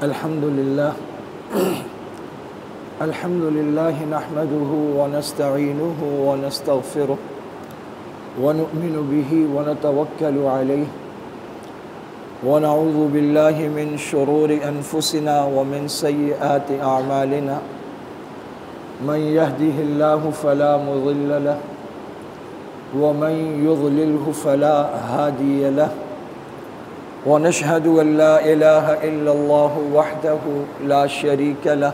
الحمد لله نحمده ونستعينه ونستغفره ونؤمن به ونتوكل عليه ونعوذ بالله من شرور أنفسنا ومن سيئات أعمالنا من يهده الله فلا مضل له ومن يضلله فلا هادي له ونشهد أن لا إله إلا الله وحده لا شريك له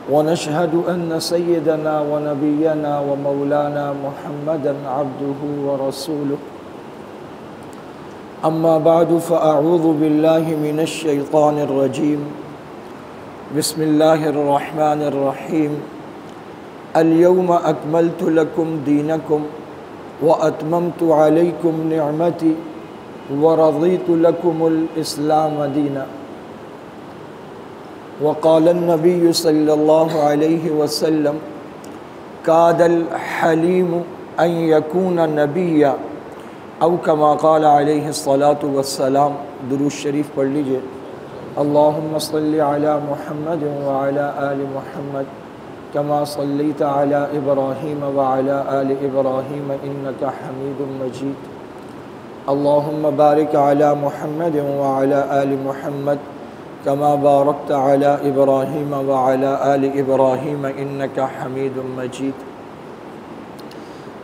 ونشهد أن سيدنا ونبينا ومولانا محمدا عبده ورسوله أما بعد فأعوذ بالله من الشيطان الرجيم بسم الله الرحمن الرحيم اليوم أكملت لكم دينكم وأتممت عليكم نعمتي ورضيت لكم الإسلام دينا وقال النبي صلى الله عليه وسلم كاد الحليم أن يكون نبيا او كما قال علیہ الصلاۃ والسلام۔ درود شریف پڑھ لیجئے۔ اللہم صل علی محمد وعلی آل محمد كما صلیت علی ابراہیم وعلی آل ابراہیم انک حمید مجید۔ اللہم بارک علی محمد وعلی آل محمد كما بارکت علی ابراہیم وعلی آل ابراہیم انک حمید مجید۔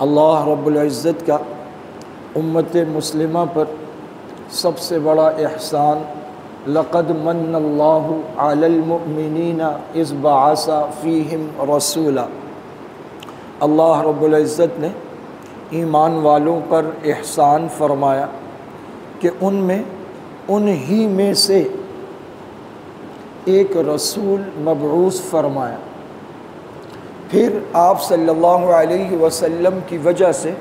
اللہ رب العزت کا امت مسلمہ پر سب سے بڑا احسان لقد من اللہ علی المؤمنین اذ بعث فیہم رسولا، اللہ رب العزت نے ایمان والوں پر احسان فرمایا کہ انہی میں سے ایک رسول مبعوث فرمایا۔ پھر آپ صلی اللہ علیہ وسلم کی وجہ سے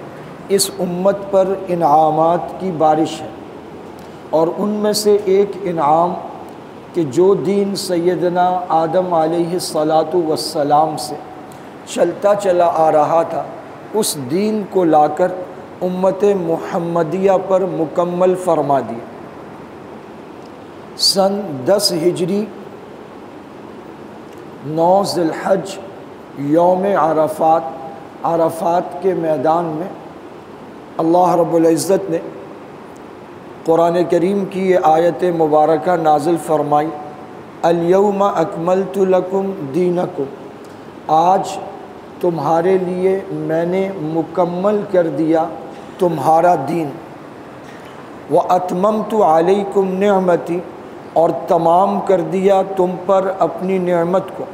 اس امت پر انعامات کی بارش ہے، اور ان میں سے ایک انعام کہ جو دین سیدنا آدم علیہ السلام سے چلتا چلا آ رہا تھا، اس دین کو لا کر امت محمدیہ پر مکمل فرما دیا۔ سن 10 ہجری 9 ذی الحج یوم عرفات کے میدان میں اللہ رب العزت نے قرآن کریم کی یہ آیت مبارکہ نازل فرمائی، الیوم اکملت لکم دینکم، آج تمہارے لیے میں نے مکمل کر دیا تمہارا دین، واتممت علیکم نعمتی، اور تمام کر دیا تم پر اپنی نعمت کو،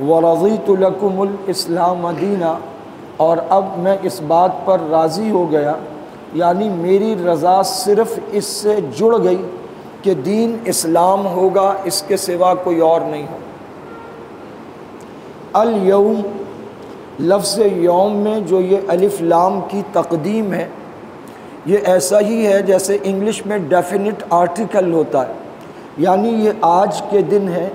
ورضیت لکم الاسلام دینا، اور اب میں اس بات پر راضی ہو گیا، یعنی میری رضا صرف اس سے جڑ گئی کہ دین اسلام ہوگا، اس کے سوا کوئی اور نہیں ہو۔ الیوم لفظ یوم میں جو یہ الف لام کی تقدیم ہے، یہ ایسا ہی ہے جیسے انگلش میں ڈیفینٹ آرٹیکل ہوتا ہے، یعنی یہ آج کے دن ہے،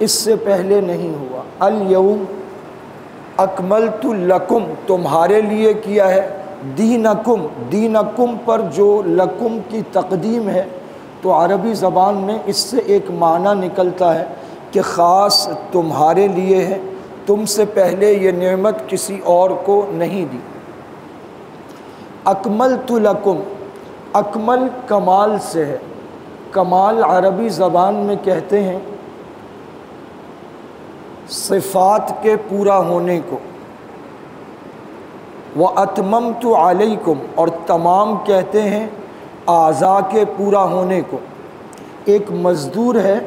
اس سے پہلے نہیں ہوا۔ الیوم اکملت لکم، تمہارے لیے کیا ہے، دینکم پر جو لکم کی تقدیم ہے تو عربی زبان میں اس سے ایک معنی نکلتا ہے کہ خاص تمہارے لیے ہے، تم سے پہلے یہ نعمت کسی اور کو نہیں دی۔ اکملت لکم، اکمل کمال سے ہے، کمال عربی زبان میں کہتے ہیں صفات کے پورا ہونے کو، وَأَتْمَمْتُ عَلَيْكُمْ، اور تمام کہتے ہیں اعضاء کے پورا ہونے کو۔ ایک مزدور ہے،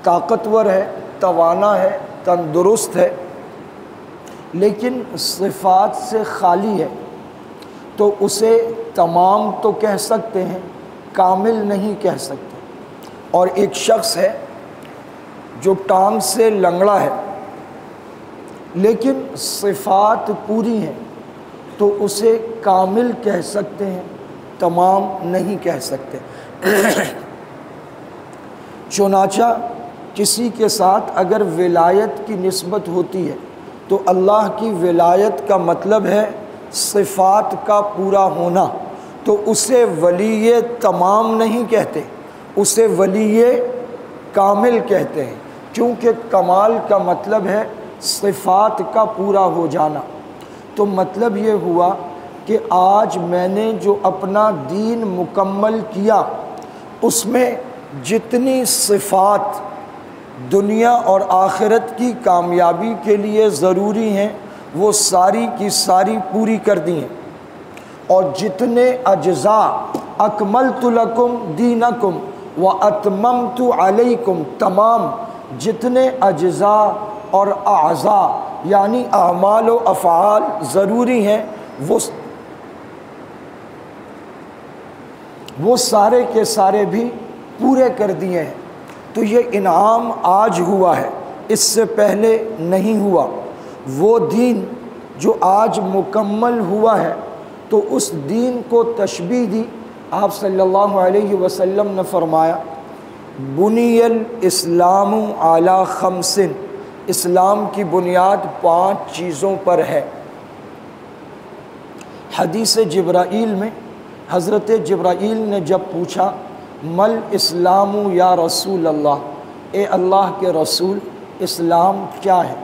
طاقتور ہے، توانا ہے، تندرست ہے، لیکن صفات سے خالی ہے تو اسے تمام تو کہہ سکتے ہیں، کامل نہیں کہہ سکتے۔ اور ایک شخص ہے جو ٹانگ سے لنگڑا ہے لیکن صفات پوری ہیں تو اسے کامل کہہ سکتے ہیں، تمام نہیں کہہ سکتے۔ چنانچہ کسی کے ساتھ اگر ولایت کی نسبت ہوتی ہے تو اللہ کی ولایت کا مطلب ہے صفات کا پورا ہونا، تو اسے ولی تمام نہیں کہتے، اسے ولی کامل کہتے ہیں، کیونکہ کمال کا مطلب ہے صفات کا پورا ہو جانا۔ تو مطلب یہ ہوا کہ آج میں نے جو اپنا دین مکمل کیا، اس میں جتنی صفات دنیا اور آخرت کی کامیابی کے لیے ضروری ہیں وہ ساری کی ساری پوری کر دی ہیں، اور جتنے اجزاء اکملت لکم دینکم واتممت علیکم، تمام جتنے اجزاء اور اعضاء یعنی اعمال و افعال ضروری ہیں وہ سارے کے سارے بھی پورے کر دیے ہیں۔ تو یہ انعام آج ہوا ہے، اس سے پہلے نہیں ہوا۔ وہ دین جو آج مکمل ہوا ہے تو اس دین کو تشبیہ دی۔ آپ صلی اللہ علیہ وسلم نے فرمایا بنی الاسلام علی خمس، اسلام کی بنیاد 5 چیزوں پر ہے۔ حدیث جبرائیل میں حضرت جبرائیل نے جب پوچھا مل اسلام یا رسول اللہ، اے اللہ کے رسول اسلام کیا ہے،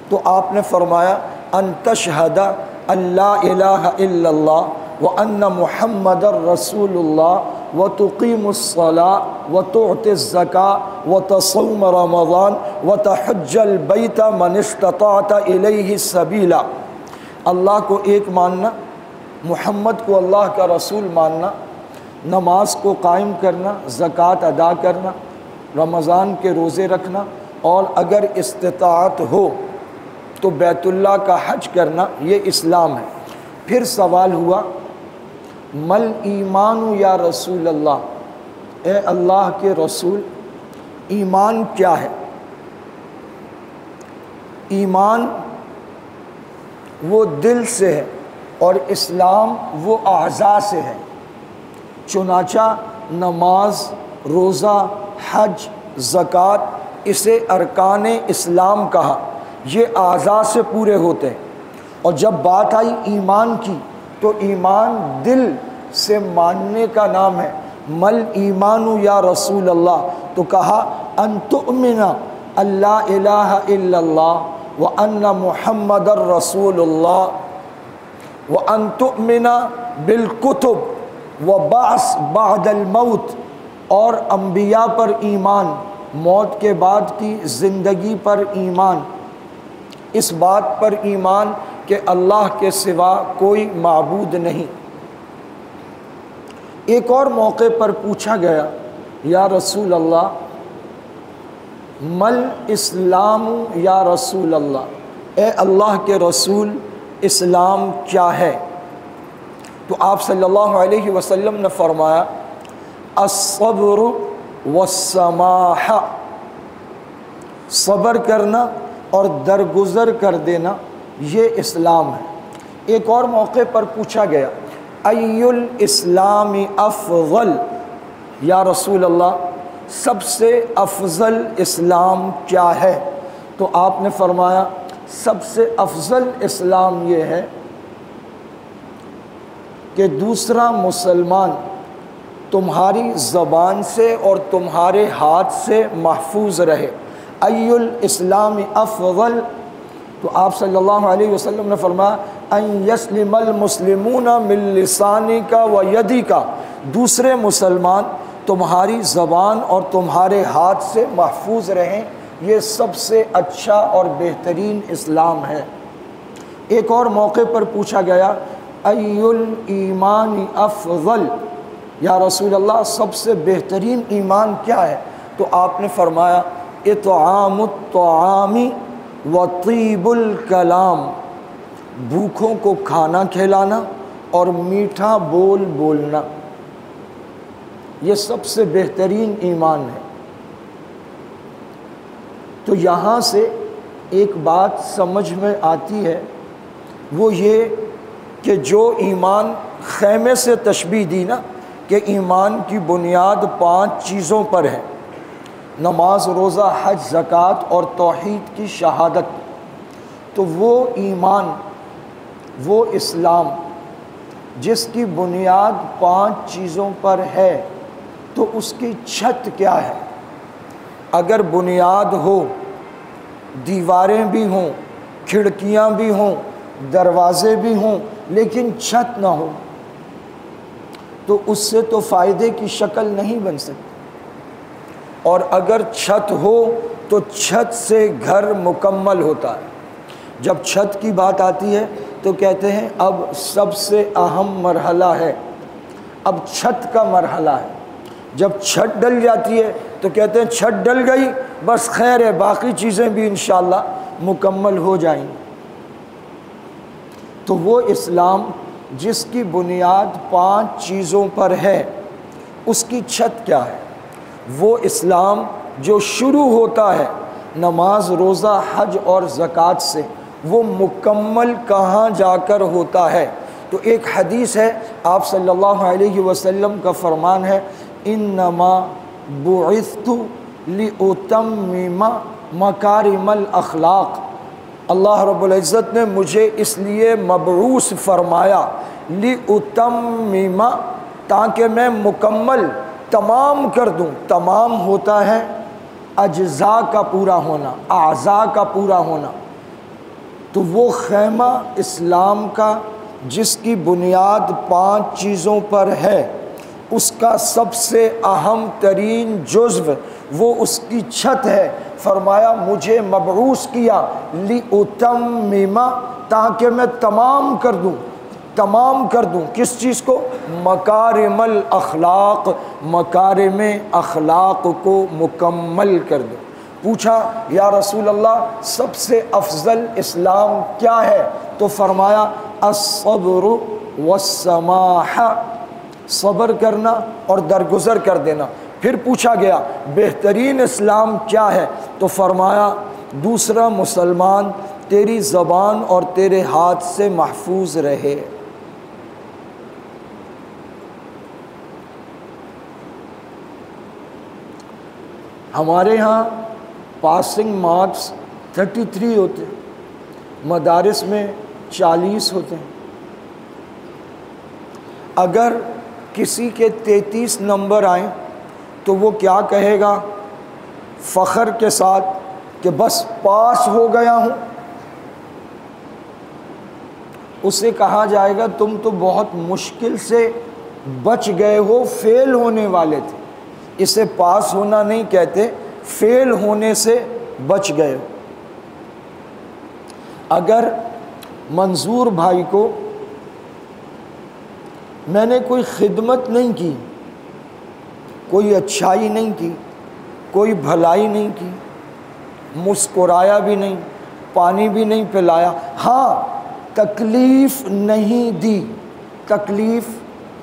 تو آپ نے فرمایا ان تشہد ان لا الہ الا اللہ وان محمد رسول اللہ وتقیم الصلاۃ وتعطی الزکاۃ وتصوم رمضان وتحج البیت من استطاعت الیہ سبیلا۔ اللہ کو ایک ماننا، محمد کو اللہ کا رسول ماننا، نماز کو قائم کرنا، زکوٰۃ ادا کرنا، رمضان کے روزے رکھنا، اور اگر استطاعت ہو تو بیت اللہ کا حج کرنا، یہ اسلام ہے۔ پھر سوال ہوا مل ایمان یا رسول اللہ، اے اللہ کے رسول ایمان کیا ہے؟ ایمان وہ دل سے ہے اور اسلام وہ اعضاء سے ہے۔ چنانچہ نماز، روزہ، حج، زکوٰۃ اسے ارکان اسلام کہا، یہ اعضاء سے پورے ہوتے ہیں۔ اور جب بات آئی ایمان کی تو ایمان دل سے ماننے کا نام ہے۔ مل ایمان یا رسول اللہ، تو کہا ان تؤمن ان لا الہ الا اللہ وان محمد رسول اللہ وان تؤمن بالکتب وبعث بعد الموت، اور انبیاء پر ایمان، موت کے بعد کی زندگی پر ایمان، اس بات پر ایمان کہ اللہ کے سوا کوئی معبود نہیں۔ ایک اور موقع پر پوچھا گیا یا رسول اللہ مل اسلام یا رسول اللہ، اے اللہ کے رسول اسلام کیا ہے؟ تو آپ صلی اللہ علیہ وسلم نے فرمایا الصبر والسماح، صبر کرنا اور درگزر کر دینا، یہ اسلام ہے۔ ایک اور موقع پر پوچھا گیا ای الاسلام افضل، یا رسول اللہ سب سے افضل اسلام کیا ہے؟ تو آپ نے فرمایا سب سے افضل اسلام یہ ہے کہ دوسرا مسلمان تمہاری زبان سے اور تمہارے ہاتھ سے محفوظ رہے۔ ای الاسلام افضل، تو آپ صلی اللہ علیہ وسلم نے فرمایا ان یسلم المسلمون من لسانک و یدک، دوسرے مسلمان تمہاری زبان اور تمہارے ہاتھ سے محفوظ رہیں، یہ سب سے اچھا اور بہترین اسلام ہے۔ ایک اور موقع پر پوچھا گیا ای الایمان افضل، یا رسول اللہ سب سے بہترین ایمان کیا ہے؟ تو آپ نے فرمایا اطعام الطعام وطیب الکلام، بھوکوں کو کھانا کھلانا اور میٹھا بول بولنا، یہ سب سے بہترین ایمان ہے۔ تو یہاں سے ایک بات سمجھ میں آتی ہے، وہ یہ کہ جو ایمان خیمے سے تشبیہ دی نا کہ ایمان کی بنیاد 5 چیزوں پر ہے، نماز، روزہ، حج، زکوٰۃ اور توحید کی شہادت، تو وہ ایمان، وہ اسلام جس کی بنیاد 5 چیزوں پر ہے، تو اس کی چھت کیا ہے؟ اگر بنیاد ہو، دیواریں بھی ہوں، کھڑکیاں بھی ہوں، دروازے بھی ہوں، لیکن چھت نہ ہو تو اس سے تو فائدے کی شکل نہیں بن سکتی۔ اور اگر چھت ہو تو چھت سے گھر مکمل ہوتا ہے۔ جب چھت کی بات آتی ہے تو کہتے ہیں اب سب سے اہم مرحلہ ہے، اب چھت کا مرحلہ ہے۔ جب چھت ڈل جاتی ہے تو کہتے ہیں چھت ڈل گئی بس خیر ہے، باقی چیزیں بھی انشاءاللہ مکمل ہو جائیں گی۔ تو وہ اسلام جس کی بنیاد 5 چیزوں پر ہے، اس کی چھت کیا ہے؟ وہ اسلام جو شروع ہوتا ہے نماز، روزہ، حج اور زکوٰۃ سے، وہ مکمل کہاں جا کر ہوتا ہے؟ تو ایک حدیث ہے، آپ صلی اللہ علیہ وسلم کا فرمان ہے، انما بعثت لأتمم مکارم الاخلاق، اللہ رب العزت نے مجھے اس لیے مبعوث فرمایا، لأتمم، تاکہ میں مکمل تمام کر دوں۔ تمام ہوتا ہے اجزاء کا پورا ہونا، اعضاء کا پورا ہونا۔ تو وہ خیمہ اسلام کا جس کی بنیاد 5 چیزوں پر ہے، اس کا سب سے اہم ترین جزو وہ اس کی چھت ہے۔ فرمایا مجھے مبعوث کیا لأتمم، تاکہ میں تمام کر دوں، تمام کر دوں کس چیز کو؟ مکارم الاخلاق، مکارم اخلاق کو مکمل کر دوں۔ پوچھا یا رسول اللہ سب سے افضل اسلام کیا ہے؟ تو فرمایا الصبر والسماحہ، صبر کرنا اور درگزر کر دینا۔ پھر پوچھا گیا بہترین اسلام کیا ہے؟ تو فرمایا دوسرا مسلمان تیری زبان اور تیرے ہاتھ سے محفوظ رہے۔ ہمارے ہاں پاسنگ مارکس 33 ہوتے ہیں، مدارس میں 40 ہوتے ہیں۔ اگر کسی کے 33 نمبر آئیں تو وہ کیا کہے گا فخر کے ساتھ کہ بس پاس ہو گیا ہوں؟ اسے کہا جائے گا تم تو بہت مشکل سے بچ گئے ہو، فیل ہونے والے تھے۔ اسے پاس ہونا نہیں کہتے، فیل ہونے سے بچ گئے ہو۔ اگر منظور بھائی کو میں نے کوئی خدمت نہیں کی، کوئی اچھائی نہیں کی، کوئی بھلائی نہیں کی، مسکرایا بھی نہیں، پانی بھی نہیں پلایا، ہاں تکلیف نہیں دی، تکلیف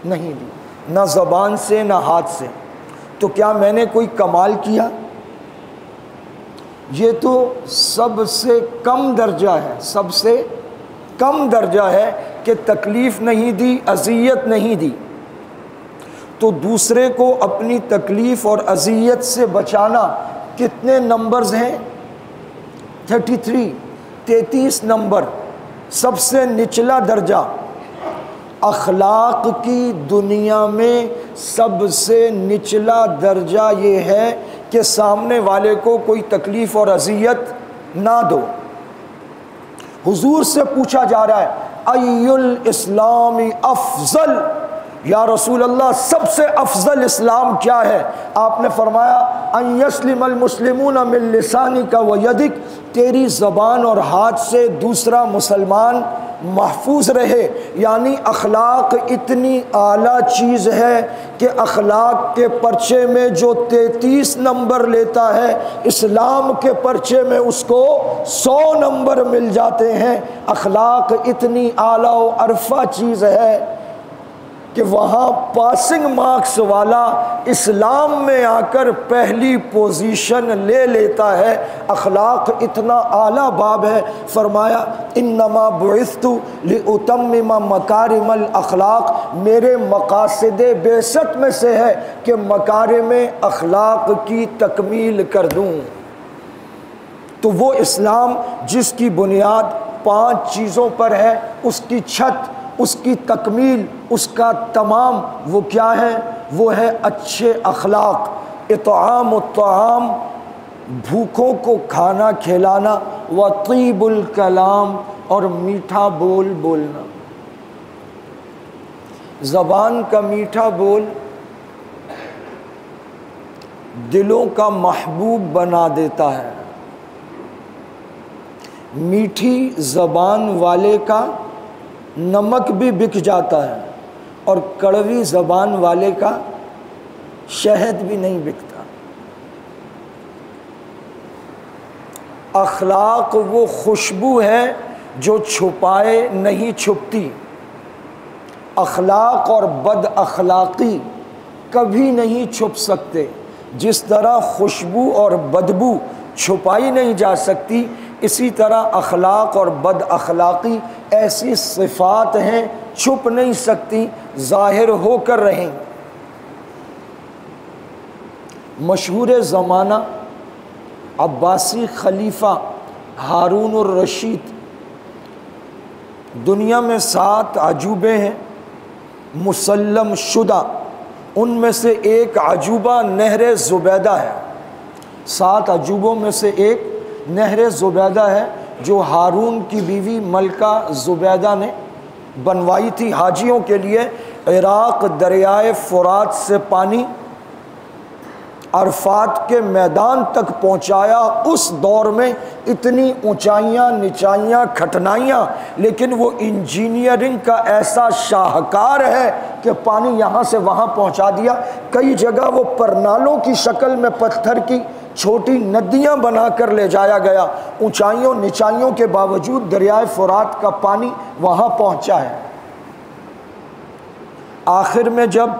نہیں دی، نہ زبان سے نہ ہاتھ سے، تو کیا میں نے کوئی کمال کیا؟ یہ تو سب سے کم درجہ ہے، سب سے کم درجہ ہے کہ تکلیف نہیں دی، اذیت نہیں دی۔ تو دوسرے کو اپنی تکلیف اور اذیت سے بچانا کتنے نمبرز ہیں؟ 33 نمبر، سب سے نچلا درجہ۔ اخلاق کی دنیا میں سب سے نچلا درجہ یہ ہے کہ سامنے والے کو کوئی تکلیف اور اذیت نہ دو۔ حضور سے پوچھا جا رہا ہے ای الاسلام افضل، یا رسول اللہ سب سے افضل اسلام کیا ہے؟ آپ نے فرمایا ان یسلم المسلمون من لسانک و یدک، تیری زبان اور ہاتھ سے دوسرا مسلمان محفوظ رہے۔ یعنی اخلاق اتنی اعلیٰ چیز ہے کہ اخلاق کے پرچے میں جو 33 نمبر لیتا ہے، اسلام کے پرچے میں اس کو 100 نمبر مل جاتے ہیں۔ اخلاق اتنی اعلیٰ و عرفہ چیز ہے کہ وہاں پاسنگ مارکس والا اسلام میں آ کر پہلی پوزیشن لے لیتا ہے۔ اخلاق اتنا اعلیٰ باب ہے۔ فرمایا انما بعثت لأتمم مکارم الاخلاق، میرے مقاصد بعثت میں سے ہے کہ مکارم اخلاق کی تکمیل کر دوں۔ تو وہ اسلام جس کی بنیاد 5 چیزوں پر ہے، اس کی چھت اس کی تکمیل، اس کا تمام وہ کیا ہے؟ وہ ہے اچھے اخلاق، اطعام الطعام، بھوکوں کو کھانا کھلانا، وطیب الکلام، اور میٹھا بول بولنا۔ زبان کا میٹھا بول دلوں کا محبوب بنا دیتا ہے۔ میٹھی زبان والے کا نمک بھی بک جاتا ہے، اور کڑوی زبان والے کا شہد بھی نہیں بکتا۔ اخلاق وہ خوشبو ہے جو چھپائے نہیں چھپتی۔ اخلاق اور بد اخلاقی کبھی نہیں چھپ سکتے۔ جس طرح خوشبو اور بدبو چھپائی نہیں جا سکتی، اسی طرح اخلاق اور بد اخلاقی ایسی صفات ہیں چھپ نہیں سکتی، ظاہر ہو کر رہیں۔ مشہور زمانہ عباسی خلیفہ ہارون الرشید، دنیا میں 7 عجوبے ہیں مسلم شدہ، ان میں سے ایک عجوبہ نہر زبیدہ ہے۔ 7 عجوبوں میں سے ایک نہر زبیدہ ہے، جو ہارون کی بیوی ملکہ زبیدہ نے بنوائی تھی حاجیوں کے لیے۔ عراق دریائے فرات سے پانی عرفات کے میدان تک پہنچایا۔ اس دور میں اتنی اونچائیاں نچائیاں کھٹنائیاں، لیکن وہ انجینئرنگ کا ایسا شاہکار ہے کہ پانی یہاں سے وہاں پہنچا دیا۔ کئی جگہ وہ پرنالوں کی شکل میں پتھر کی چھوٹی ندیاں بنا کر لے جایا گیا۔ اونچائیوں نچائیوں کے باوجود دریائے فرات کا پانی وہاں پہنچا ہے۔ آخر میں جب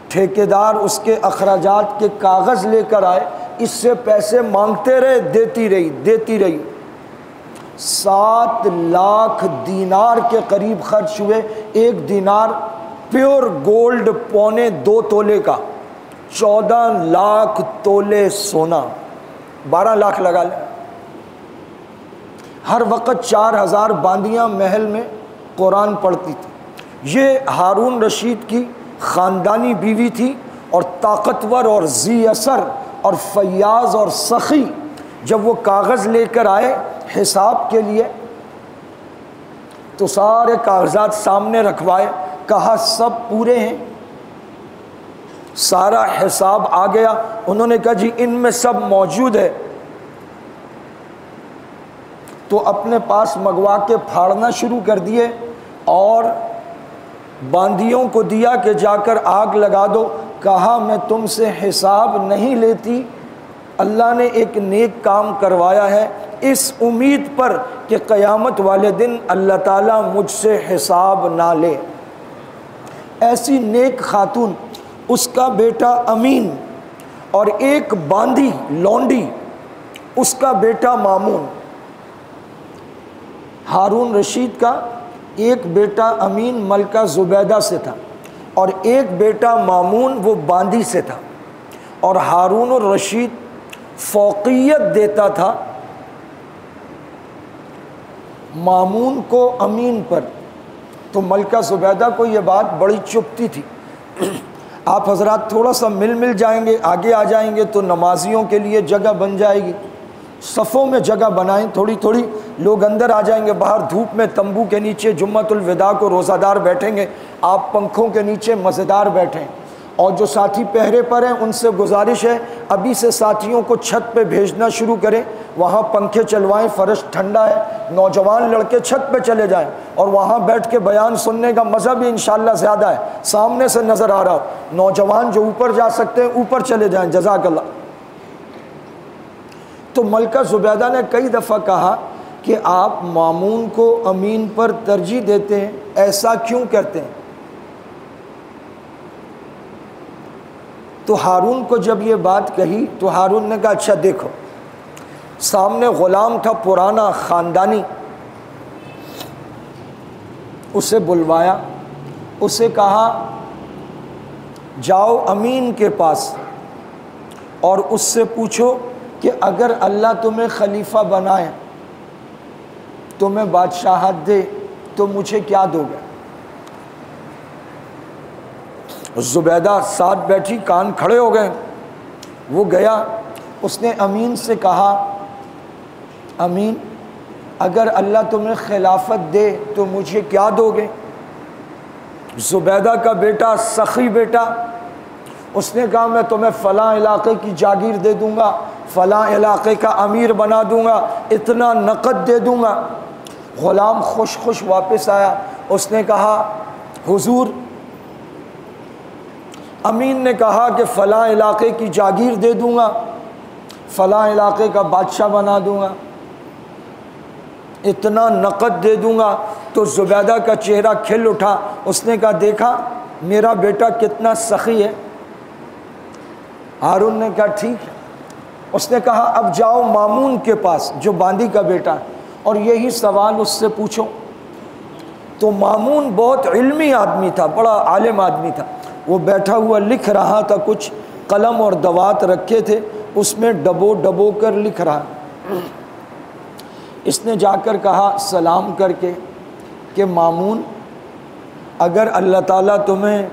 ٹھیکیدار اس کے اخراجات کے کاغذ لے کر آئے، اس سے پیسے مانگتے رہے، دیتی رہی۔ 7 لاکھ دینار کے قریب خرچ ہوئے۔ 1 دینار پیور گولڈ 2.25 تولے کا، 14 لاکھ تولے سونا، 12 لاکھ لگا لیں۔ ہر وقت 4000 باندیاں محل میں قرآن پڑھتی تھی۔ یہ ہارون رشید کی خاندانی بیوی تھی، اور طاقتور اور ذی اثر اور فیاض اور سخی۔ جب وہ کاغذ لے کر آئے حساب کے لیے تو سارے کاغذات سامنے رکھوائے، کہا سب پورے ہیں؟ سارا حساب آ گیا۔ انہوں نے کہا جی ان میں سب موجود ہے۔ تو اپنے پاس منگوا کے پھاڑنا شروع کر دیے، اور باندیوں کو دیا کہ جا کر آگ لگا دو۔ کہا میں تم سے حساب نہیں لیتی، اللہ نے ایک نیک کام کروایا ہے، اس امید پر کہ قیامت والے دن اللہ تعالیٰ مجھ سے حساب نہ لے۔ ایسی نیک خاتون، اس کا بیٹا امین، اور ایک باندی لونڈی، اس کا بیٹا مامون۔ ہارون رشید کا ایک بیٹا امین ملکہ زبیدہ سے تھا، اور ایک بیٹا مامون وہ باندی سے تھا، اور ہارون الرشید فوقیت دیتا تھا مامون کو امین پر۔ تو ملکہ زبیدہ کو یہ بات بڑی چبھتی تھی۔ آپ حضرات تھوڑا سا مل جائیں گے، آگے آ جائیں گے تو نمازیوں کے لیے جگہ بن جائے گی، صفوں میں جگہ بنائیں، تھوڑی تھوڑی لوگ اندر آ جائیں گے، باہر دھوپ میں تمبو کے نیچے جمعۃ الوداع کو روزہ دار بیٹھیں گے، آپ پنکھوں کے نیچے مزیدار بیٹھیں۔ اور جو ساتھی پہرے پر ہیں ان سے گزارش ہے ابھی سے ساتھیوں کو چھت پہ بھیجنا شروع کریں، وہاں پنکھے چلوائیں، فرش ٹھنڈا ہے، نوجوان لڑکے چھت پہ چلے جائیں، اور وہاں بیٹھ کے بیان سننے کا مزہ بھی انشاءاللہ زیادہ ہے، سامنے سے نظر آ رہا ہو۔ نوجوان جو اوپر جا سکتے ہیں اوپر چلے جائیں، جزاک اللہ۔ تو ملکہ زبیدہ نے کئی دفعہ کہا کہ آپ مامون کو امین پر ترجیح دیتے ہیں، ایسا کیوں کرتے ہیں؟ تو ہارون کو جب یہ بات کہی تو ہارون نے کہا اچھا دیکھو، سامنے غلام تھا پرانا خاندانی، اسے بلوایا، اسے کہا جاؤ امین کے پاس اور اس سے پوچھو کہ اگر اللہ تمہیں خلیفہ بنائے، تمہیں بادشاہت دے، تو مجھے کیا دو گے؟ زبیدہ ساتھ بیٹھی، کان کھڑے ہو گئے۔ وہ گیا، اس نے امین سے کہا امین اگر اللہ تمہیں خلافت دے تو مجھے کیا دو گے؟ زبیدہ کا بیٹا سخی بیٹا، اس نے کہا میں تمہیں فلاں علاقے کی جاگیر دے دوں گا، فلاں علاقے کا امیر بنا دوں گا، اتنا نقد دے دوں گا۔ غلام خوش خوش واپس آیا، اس نے کہا حضور امین نے کہا کہ فلاں علاقے کی جاگیر دے دوں گا، فلاں علاقے کا بادشاہ بنا دوں گا، اتنا نقد دے دوں گا۔ تو زبیدہ کا چہرہ کھل اٹھا، اس نے کہا دیکھا میرا بیٹا کتنا سخی ہے۔ ہارون نے کہا ٹھیک ہے۔ اس نے کہا اب جاؤ مامون کے پاس جو باندی کا بیٹا ہے، اور یہی سوال اس سے پوچھو۔ تو مامون بہت علمی آدمی تھا، بڑا عالم آدمی تھا، وہ بیٹھا ہوا لکھ رہا تھا، کچھ قلم اور دوات رکھے تھے، اس میں ڈبو ڈبو کر لکھ رہا۔ اس نے جا کر کہا سلام کر کے کہ مامون اگر اللہ تعالیٰ تمہیں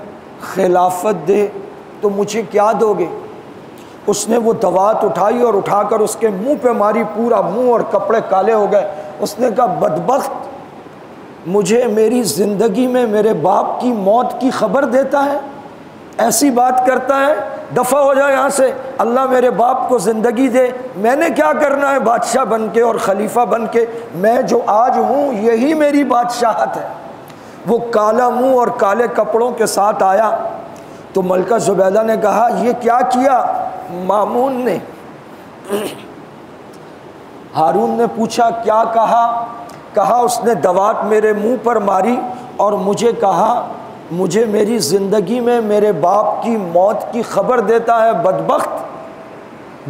خلافت دے تو مجھے کیا دو گے؟ اس نے وہ دوات اٹھائی اور اٹھا کر اس کے منہ پہ ماری، پورا منہ اور کپڑے کالے ہو گئے۔ اس نے کہا بدبخت، مجھے میری زندگی میں میرے باپ کی موت کی خبر دیتا ہے، ایسی بات کرتا ہے، دفع ہو جائے یہاں سے، اللہ میرے باپ کو زندگی دے، میں نے کیا کرنا ہے بادشاہ بن کے اور خلیفہ بن کے، میں جو آج ہوں یہی میری بادشاہت ہے۔ وہ کالا منہ اور کالے کپڑوں کے ساتھ آیا تو ملکہ زبیدہ نے کہا یہ کیا کیا مامون نے؟ ہارون نے پوچھا کیا کہا؟ کہا اس نے دوات میرے منہ پر ماری اور مجھے کہا مجھے میری زندگی میں میرے باپ کی موت کی خبر دیتا ہے۔ بدبخت،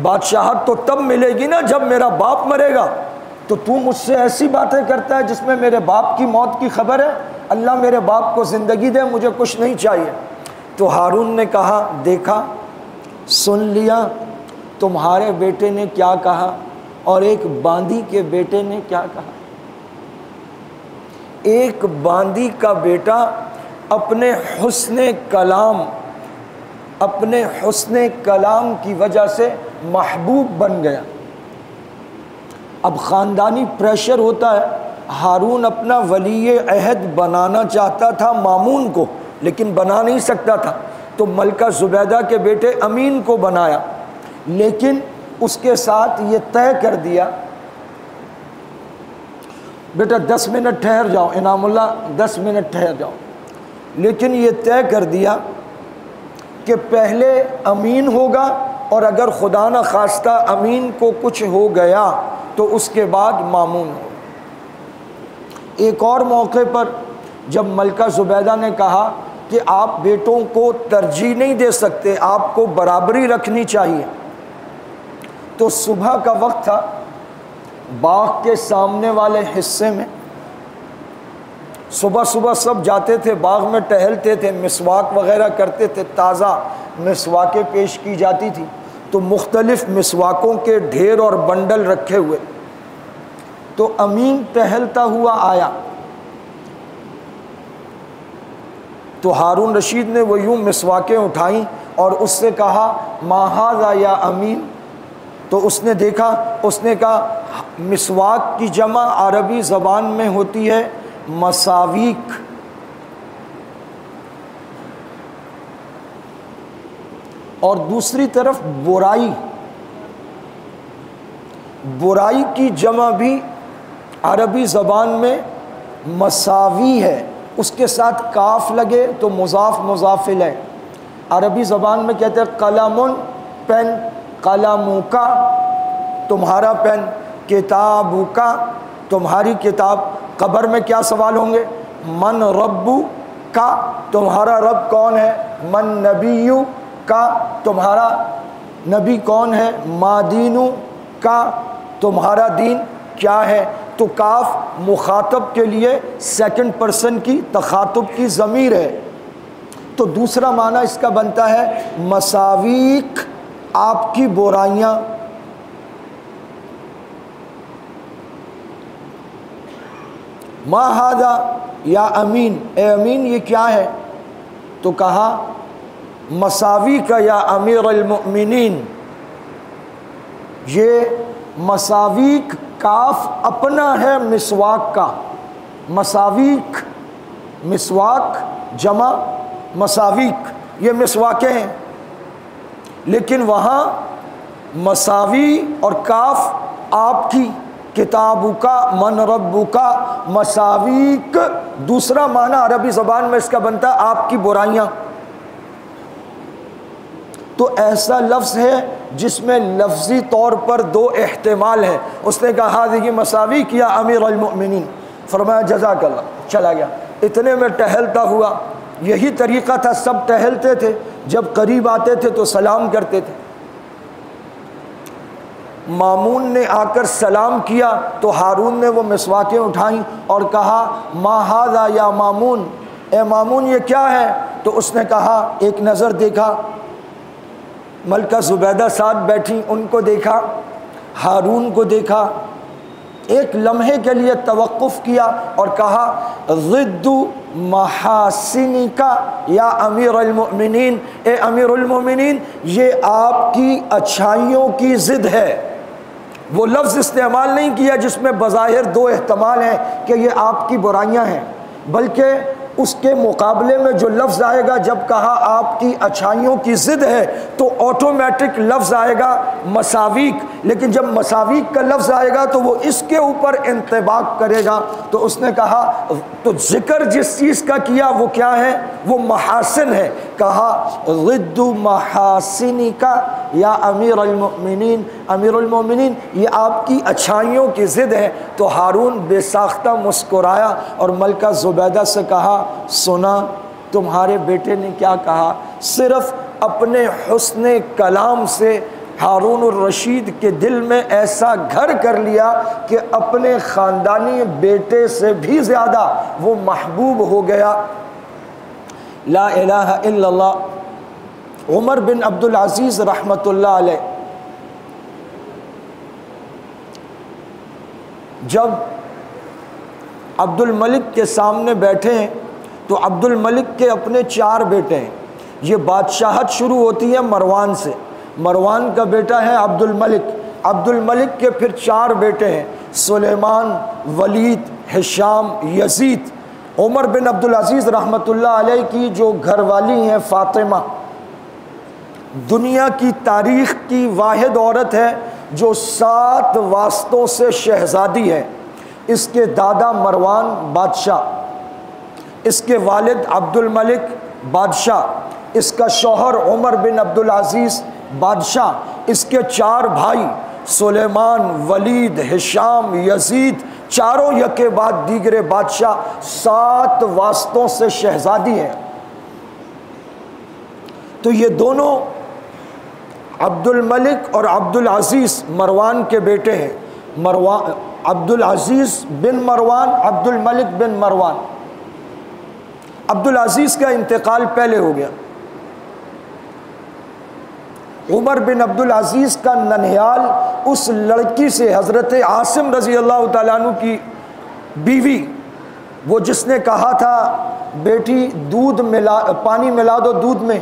بادشاہت تو تب ملے گی نا جب میرا باپ مرے گا، تو مجھ سے ایسی باتیں کرتا ہے جس میں میرے باپ کی موت کی خبر ہے؟ اللہ میرے باپ کو زندگی دے، مجھے کچھ نہیں چاہیے۔ تو ہارون نے کہا دیکھا، سن لیا تمہارے بیٹے نے کیا کہا اور ایک باندی کے بیٹے نے کیا کہا۔ ایک باندی کا بیٹا اپنے حسن کلام کی وجہ سے محبوب بن گیا۔ اب خاندانی پریشر ہوتا ہے، ہارون اپنا ولی عہد بنانا چاہتا تھا مامون کو، لیکن بنا نہیں سکتا تھا، تو ملکہ زبیدہ کے بیٹے امین کو بنایا، لیکن اس کے ساتھ یہ طے کر دیا بیٹا 10 منٹ ٹھہر جاؤ، انعام اللہ 10 منٹ ٹھہر جاؤ، لیکن یہ طے کر دیا کہ پہلے امین ہوگا، اور اگر خدا نہ خواستہ امین کو کچھ ہو گیا تو اس کے بعد مامون ہوگا۔ ایک اور موقع پر جب ملکہ زبیدہ نے کہا کہ آپ بیٹوں کو ترجیح نہیں دے سکتے، آپ کو برابری رکھنی چاہیے، تو صبح کا وقت تھا، باغ کے سامنے والے حصے میں صبح صبح سب جاتے تھے، باغ میں ٹہلتے تھے، مسواک وغیرہ کرتے تھے، تازہ مسواکیں پیش کی جاتی تھی، تو مختلف مسواکوں کے ڈھیر اور بنڈل رکھے ہوئے۔ تو امین ٹہلتا ہوا آیا، تو ہارون رشید نے وہ یوں مسواکیں اٹھائیں اور اس سے کہا ما ھذا یا امین، تو اس نے دیکھا، اس نے کہا مسواک کی جمع عربی زبان میں ہوتی ہے مساویک، اور دوسری طرف برائی کی جمع بھی عربی زبان میں مساوی ہے، اس کے ساتھ کاف لگے تو مضاف مضاف الیہ۔ عربی زبان میں کہتے ہیں قلم پین، قلمو کا تمہارا پین، کتابو کا تمہاری کتاب۔ قبر میں کیا سوال ہوں گے؟ من ربو کا تمہارا رب کون ہے، من نبیو کا تمہارا نبی کون ہے، ما دینو کا تمہارا دین کیا ہے۔ تو کاف مخاطب کے لیے سیکنڈ پرسن کی تخاطب کی ضمیر ہے، تو دوسرا معنی اس کا بنتا ہے مساویک، آپ کی برائیاں۔ ما ھذا یا امین، اے امین یہ کیا ہے؟ تو کہا مساوی کا یا امیر المؤمنین، یہ مساویک کاف اپنا ہے مسواک کا، مساویک مسواک جمع مساویک، یہ مسواکیں ہیں، لیکن وہاں مساوی اور کاف آپ کی، کتابو کا من ربو کا، مساویک دوسرا معنی عربی زبان میں اس کا بنتا ہے آپ کی برائیاں۔ تو ایسا لفظ ہے جس میں لفظی طور پر دو احتمال ہے۔ اس نے کہا ہذہ مساویک یا امیر المؤمنین، فرمایا جزاک اللہ، چلا گیا۔ اتنے میں ٹہلتا ہوا، یہی طریقہ تھا، سب ٹہلتے تھے، جب قریب آتے تھے تو سلام کرتے تھے۔ مامون نے آ کر سلام کیا تو ہارون نے وہ مسواکیں اٹھائیں اور کہا ما ھذا یا مامون، اے مامون یہ کیا ہے؟ تو اس نے کہا، ایک نظر دیکھا، ملکہ زبیدہ ساتھ بیٹھی، ان کو دیکھا، ہارون کو دیکھا، ایک لمحے کے لیے توقف کیا اور کہا ضد محاسنک یا امیر المؤمنین، اے امیر المؤمنین یہ آپ کی اچھائیوں کی ضد ہے۔ وہ لفظ استعمال نہیں کیا جس میں بظاہر دو احتمال ہیں کہ یہ آپ کی برائیاں ہیں، بلکہ اس کے مقابلے میں جو لفظ آئے گا، جب کہا آپ کی اچھائیوں کی ضد ہے تو آٹومیٹک لفظ آئے گا مساویک، لیکن جب مساویک کا لفظ آئے گا تو وہ اس کے اوپر انطباق کرے گا۔ تو اس نے کہا، تو ذکر جس چیز کا کیا وہ کیا ہے؟ وہ محاسن ہے۔ کہا ضد محاسنک یا امیر المؤمنین، امیر المؤمنین یہ آپ کی اچھائیوں کی ضد ہے۔ تو ہارون بے ساختہ مسکرایا اور ملکہ زبیدہ سے کہا، سنا تمہارے بیٹے نے کیا کہا؟ صرف اپنے حسن کلام سے ہارون الرشید کے دل میں ایسا گھر کر لیا کہ اپنے خاندانی بیٹے سے بھی زیادہ وہ محبوب ہو گیا۔ لا الہ الا اللہ۔ عمر بن عبد العزیز رحمۃ اللہ علیہ جب عبد الملک کے سامنے بیٹھے ہیں تو عبد الملک کے اپنے 4 بیٹے ہیں۔ یہ بادشاہت شروع ہوتی ہے مروان سے، مروان کا بیٹا ہے عبد الملک، عبد الملک کے پھر 4 بیٹے ہیں، سلیمان، ولید، ہشام، یزید۔ عمر بن عبد العزیز رحمۃ اللہ علیہ کی جو گھر والی ہیں فاطمہ، دنیا کی تاریخ کی واحد عورت ہے جو 7 واسطوں سے شہزادی ہے۔ اس کے دادا مروان بادشاہ، اس کے والد عبد الملک بادشاہ، اس کا شوہر عمر بن عبد العزیز بادشاہ، اس کے 4 بھائی سلیمان، ولید، ہشام، یزید، چاروں یکے بعد دیگرے بادشاہ، 7 واسطوں سے شہزادی ہیں۔ تو یہ دونوں عبد الملک اور عبد العزیز مروان کے بیٹے ہیں، مروان عبد العزیز بن مروان، عبد الملک بن مروان۔ عبد العزیز کا انتقال پہلے ہو گیا۔ عمر بن عبد العزیز کا ننھیال اس لڑکی سے، حضرت عاصم رضی اللہ تعالیٰ عنہ کی بیوی، وہ جس نے کہا تھا بیٹی دودھ ملا، پانی ملا دو دودھ میں،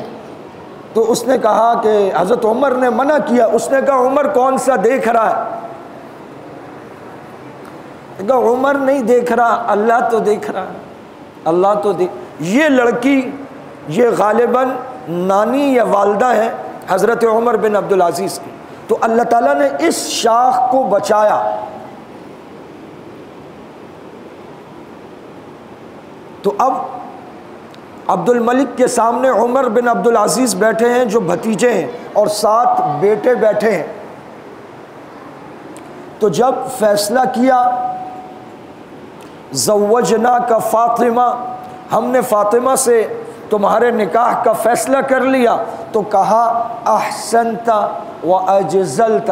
تو اس نے کہا کہ حضرت عمر نے منع کیا۔ اس نے کہا عمر کون سا دیکھ رہا ہے؟ کہا عمر نہیں دیکھ رہا، اللہ تو دیکھ رہا ہے، اللہ تو دیکھ۔ یہ لڑکی یہ غالباً نانی یا والدہ ہے حضرت عمر بن عبد العزیز کی۔ تو اللہ تعالیٰ نے اس شاخ کو بچایا۔ تو اب عبد الملک کے سامنے عمر بن عبد العزیز بیٹھے ہیں جو بھتیجے ہیں، اور 7 بیٹے بیٹھے ہیں۔ تو جب فیصلہ کیا زوجنا کا فاطمہ، ہم نے فاطمہ سے تمہارے نکاح کا فیصلہ کر لیا، تو کہا احسنت و اجزلت۔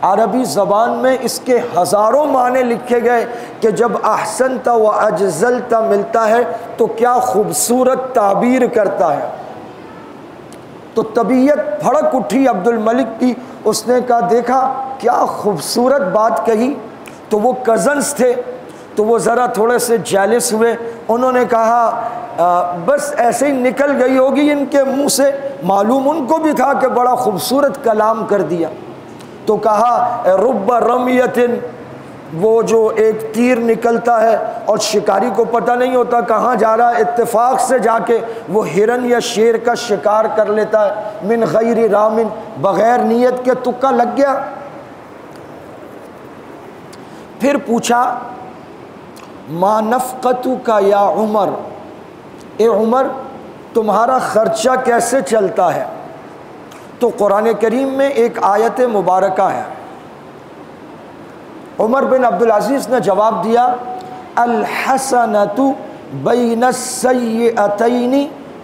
عربی زبان میں اس کے ہزاروں معنی لکھے گئے کہ جب احسنت و اجزلت ملتا ہے تو کیا خوبصورت تعبیر کرتا ہے۔ تو طبیعت بھڑک اٹھی عبد الملک کی، اس نے کہا دیکھا کیا خوبصورت بات کہی۔ تو وہ کزنس تھے، تو وہ ذرا تھوڑے سے جیلس ہوئے، انہوں نے کہا بس ایسے ہی نکل گئی ہوگی ان کے منہ سے، معلوم ان کو بھی تھا کہ بڑا خوبصورت کلام کر دیا۔ تو کہا رب رمیۃ، وہ جو ایک تیر نکلتا ہے اور شکاری کو پتہ نہیں ہوتا کہاں جا رہا ہے، اتفاق سے جا کے وہ ہرن یا شیر کا شکار کر لیتا ہے، من غیر رامن، بغیر نیت کے تکا لگ گیا۔ پھر پوچھا ما نفقتک یا عمر، اے عمر تمہارا خرچہ کیسے چلتا ہے؟ تو قرآن کریم میں ایک آیت مبارکہ ہے، عمر بن عبدالعزیز نے جواب دیا الحسنۃ بین السیئتین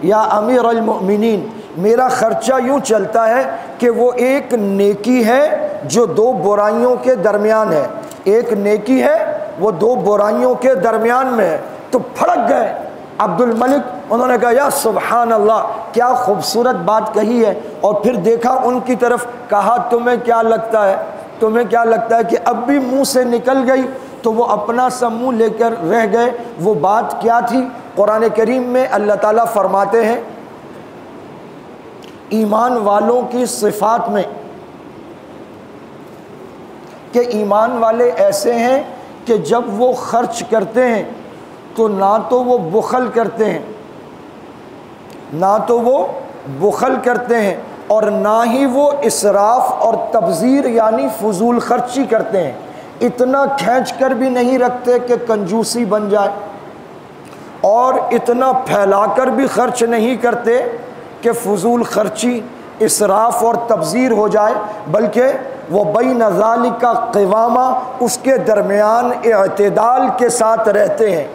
یا امیر المؤمنین، میرا خرچہ یوں چلتا ہے کہ وہ ایک نیکی ہے جو دو برائیوں کے درمیان ہے، ایک نیکی ہے وہ دو برائیوں کے درمیان میں ہے۔ تو پھڑک گئے عبد الملک، انہوں نے کہا یا سبحان اللہ، کیا خوبصورت بات کہی ہے۔ اور پھر دیکھا ان کی طرف، کہا تمہیں کیا لگتا ہے، تمہیں کیا لگتا ہے کہ اب بھی منہ سے نکل گئی؟ تو وہ اپنا سا منہ لے کر رہ گئے۔ وہ بات کیا تھی؟ قرآن کریم میں اللہ تعالیٰ فرماتے ہیں ایمان والوں کی صفات میں کہ ایمان والے ایسے ہیں کہ جب وہ خرچ کرتے ہیں تو نہ تو وہ بخل کرتے ہیں، نہ تو وہ بخل کرتے ہیں، اور نہ ہی وہ اسراف اور تبذیر یعنی فضول خرچی کرتے ہیں، اتنا کھینچ کر بھی نہیں رکھتے کہ کنجوسی بن جائے، اور اتنا پھیلا کر بھی خرچ نہیں کرتے کہ فضول خرچی اسراف اور تبذیر ہو جائے، بلکہ وہ بین ذالک قوامہ، اس کے درمیان اعتدال کے ساتھ رہتے ہیں۔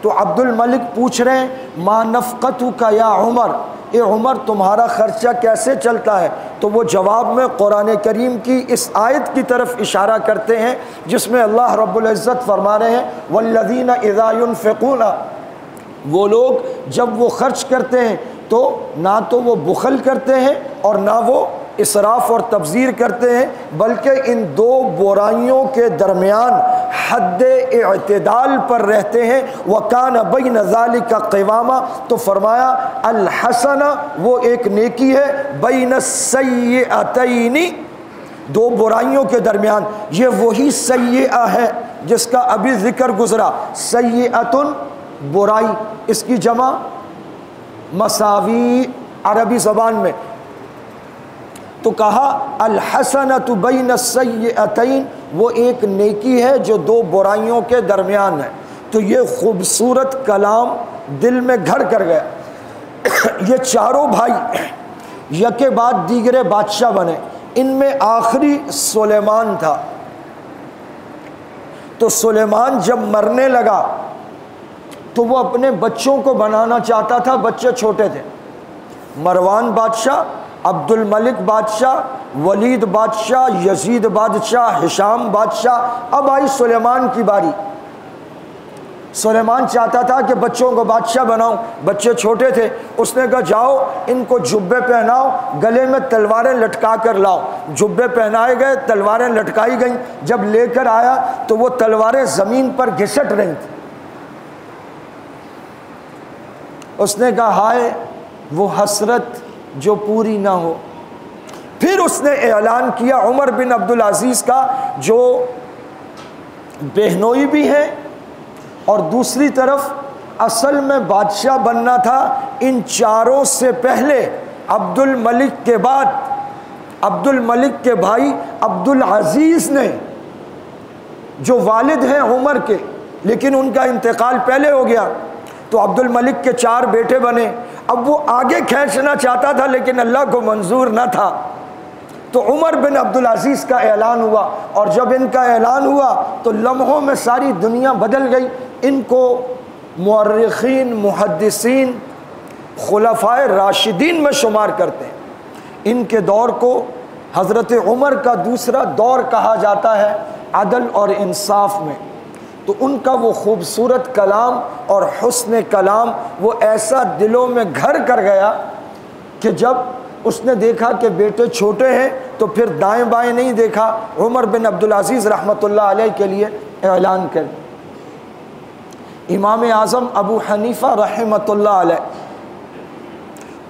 تو عبد الملک پوچھ رہے ہیں ما نفقتک یا عمر، اے عمر تمہارا خرچہ کیسے چلتا ہے؟ تو وہ جواب میں قرآن کریم کی اس آیت کی طرف اشارہ کرتے ہیں جس میں اللہ رب العزت فرما رہے ہیں والذین اذا ينفقون، وہ لوگ جب وہ خرچ کرتے ہیں تو نہ تو وہ بخل کرتے ہیں اور نہ وہ اسراف اور تبذیر کرتے ہیں، بلکہ ان دو برائیوں کے درمیان حد اعتدال پر رہتے ہیں۔ وَكَانَ بَيْنَ ذَلِكَ قِوَامًا، تو فرمایا الحسنہ، وہ ایک نیکی ہے، بین السیئتین، دو برائیوں کے درمیان۔ یہ وہی سیئہ ہے جس کا ابھی ذکر گزرا، سیئۃ برائی، اس کی جمع مساوی عربی زبان میں۔ تو کہا الحسنۃ بین السیئتین، وہ ایک نیکی ہے جو دو برائیوں کے درمیان ہے۔ تو یہ خوبصورت کلام دل میں گھر کر گیا۔ یہ چاروں بھائی یکے بعد دیگرے بادشاہ بنے، ان میں آخری سلیمان تھا۔ تو سلیمان جب مرنے لگا تو وہ اپنے بچوں کو بنانا چاہتا تھا، بچے چھوٹے تھے۔ مروان بادشاہ، عبد الملک بادشاہ، ولید بادشاہ، یزید بادشاہ، ہشام بادشاہ، اب آئی سلیمان کی باری۔ سلیمان چاہتا تھا کہ بچوں کو بادشاہ بناؤں، بچے چھوٹے تھے۔ اس نے کہا جاؤ ان کو جبے پہناؤ، گلے میں تلواریں لٹکا کر لاؤ۔ جبے پہنائے گئے، تلواریں لٹکائی گئیں۔ جب لے کر آیا تو وہ تلواریں زمین پر گھسٹ رہی تھیں۔ اس نے کہا ہائے وہ حسرت جو پوری نہ ہو۔ پھر اس نے اعلان کیا عمر بن عبدالعزیز کا، جو بہنوئی بھی ہیں اور دوسری طرف اصل میں بادشاہ بننا تھا۔ ان چاروں سے پہلے عبد الملک کے بعد عبد الملک کے بھائی عبد العزیز نے، جو والد ہیں عمر کے لیکن ان کا انتقال پہلے ہو گیا، تو عبد الملک کے 4 بیٹے بنے۔ اب وہ آگے کھینچنا چاہتا تھا لیکن اللہ کو منظور نہ تھا، تو عمر بن عبدالعزیز کا اعلان ہوا، اور جب ان کا اعلان ہوا تو لمحوں میں ساری دنیا بدل گئی۔ ان کو مورخین، محدثین خلفائے راشدین میں شمار کرتے ہیں۔ ان کے دور کو حضرت عمر کا دوسرا دور کہا جاتا ہے عدل اور انصاف میں۔ تو ان کا وہ خوبصورت کلام اور حسن کلام وہ ایسا دلوں میں گھر کر گیا کہ جب اس نے دیکھا کہ بیٹے چھوٹے ہیں تو پھر دائیں بائیں نہیں دیکھا، عمر بن عبدالعزیز رحمۃ اللہ علیہ کے لیے اعلان کر امام اعظم ابو حنیفہ رحمۃ اللہ علیہ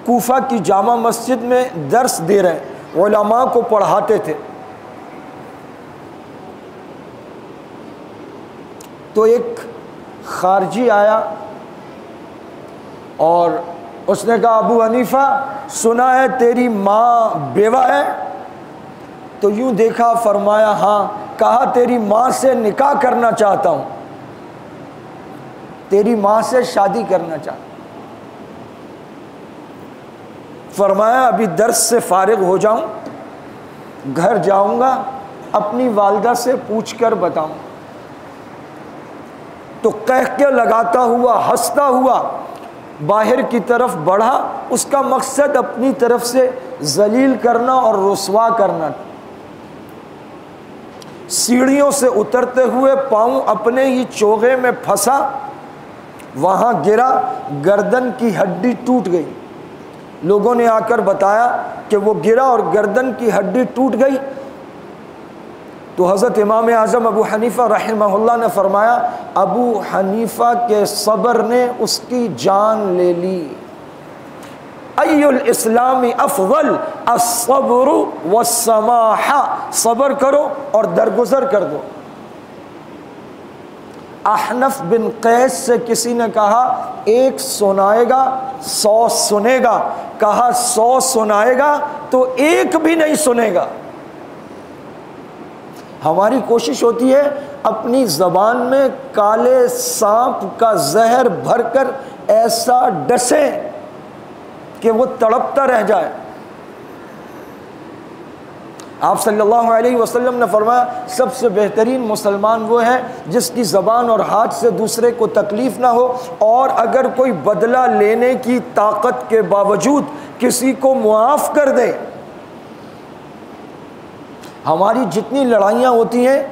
کوفہ کی جامع مسجد میں درس دے رہے ہیں، علماء کو پڑھاتے تھے۔ تو ایک خارجی آیا اور اس نے کہا ابو حنیفہ سنا ہے تیری ماں بیوہ ہے؟ تو یوں دیکھا، فرمایا ہاں۔ کہا تیری ماں سے نکاح کرنا چاہتا ہوں، تیری ماں سے شادی کرنا چاہتا ہوں۔ فرمایا ابھی درس سے فارغ ہو جاؤں، گھر جاؤں گا، اپنی والدہ سے پوچھ کر بتاؤں۔ تو قہقہ لگاتا ہوا، ہنستا ہوا باہر کی طرف بڑھا۔ اس کا مقصد اپنی طرف سے ذلیل کرنا اور رسوا کرنا۔ سیڑھیوں سے اترتے ہوئے پاؤں اپنے ہی چوغے میں پھنسا، وہاں گرا، گردن کی ہڈی ٹوٹ گئی۔ لوگوں نے آ کر بتایا کہ وہ گرا اور گردن کی ہڈی ٹوٹ گئی۔ تو حضرت امام اعظم ابو حنیفہ رحمہ اللہ نے فرمایا ابو حنیفہ کے صبر نے اس کی جان لے لی۔ ای الاسلام افضل الصبر والسماحہ، صبر کرو اور درگزر کر دو۔ احنف بن قیس سے کسی نے کہا 1 سنائے گا 100 سنے گا، کہا 100 سنائے گا تو 1 بھی نہیں سنے گا۔ ہماری کوشش ہوتی ہے اپنی زبان میں کالے سانپ کا زہر بھر کر ایسا ڈسیں کہ وہ تڑپتا رہ جائے۔ آپ صلی اللہ علیہ وسلم نے فرمایا سب سے بہترین مسلمان وہ ہے جس کی زبان اور ہاتھ سے دوسرے کو تکلیف نہ ہو، اور اگر کوئی بدلہ لینے کی طاقت کے باوجود کسی کو معاف کر دے۔ ہماری جتنی لڑائیاں ہوتی ہیں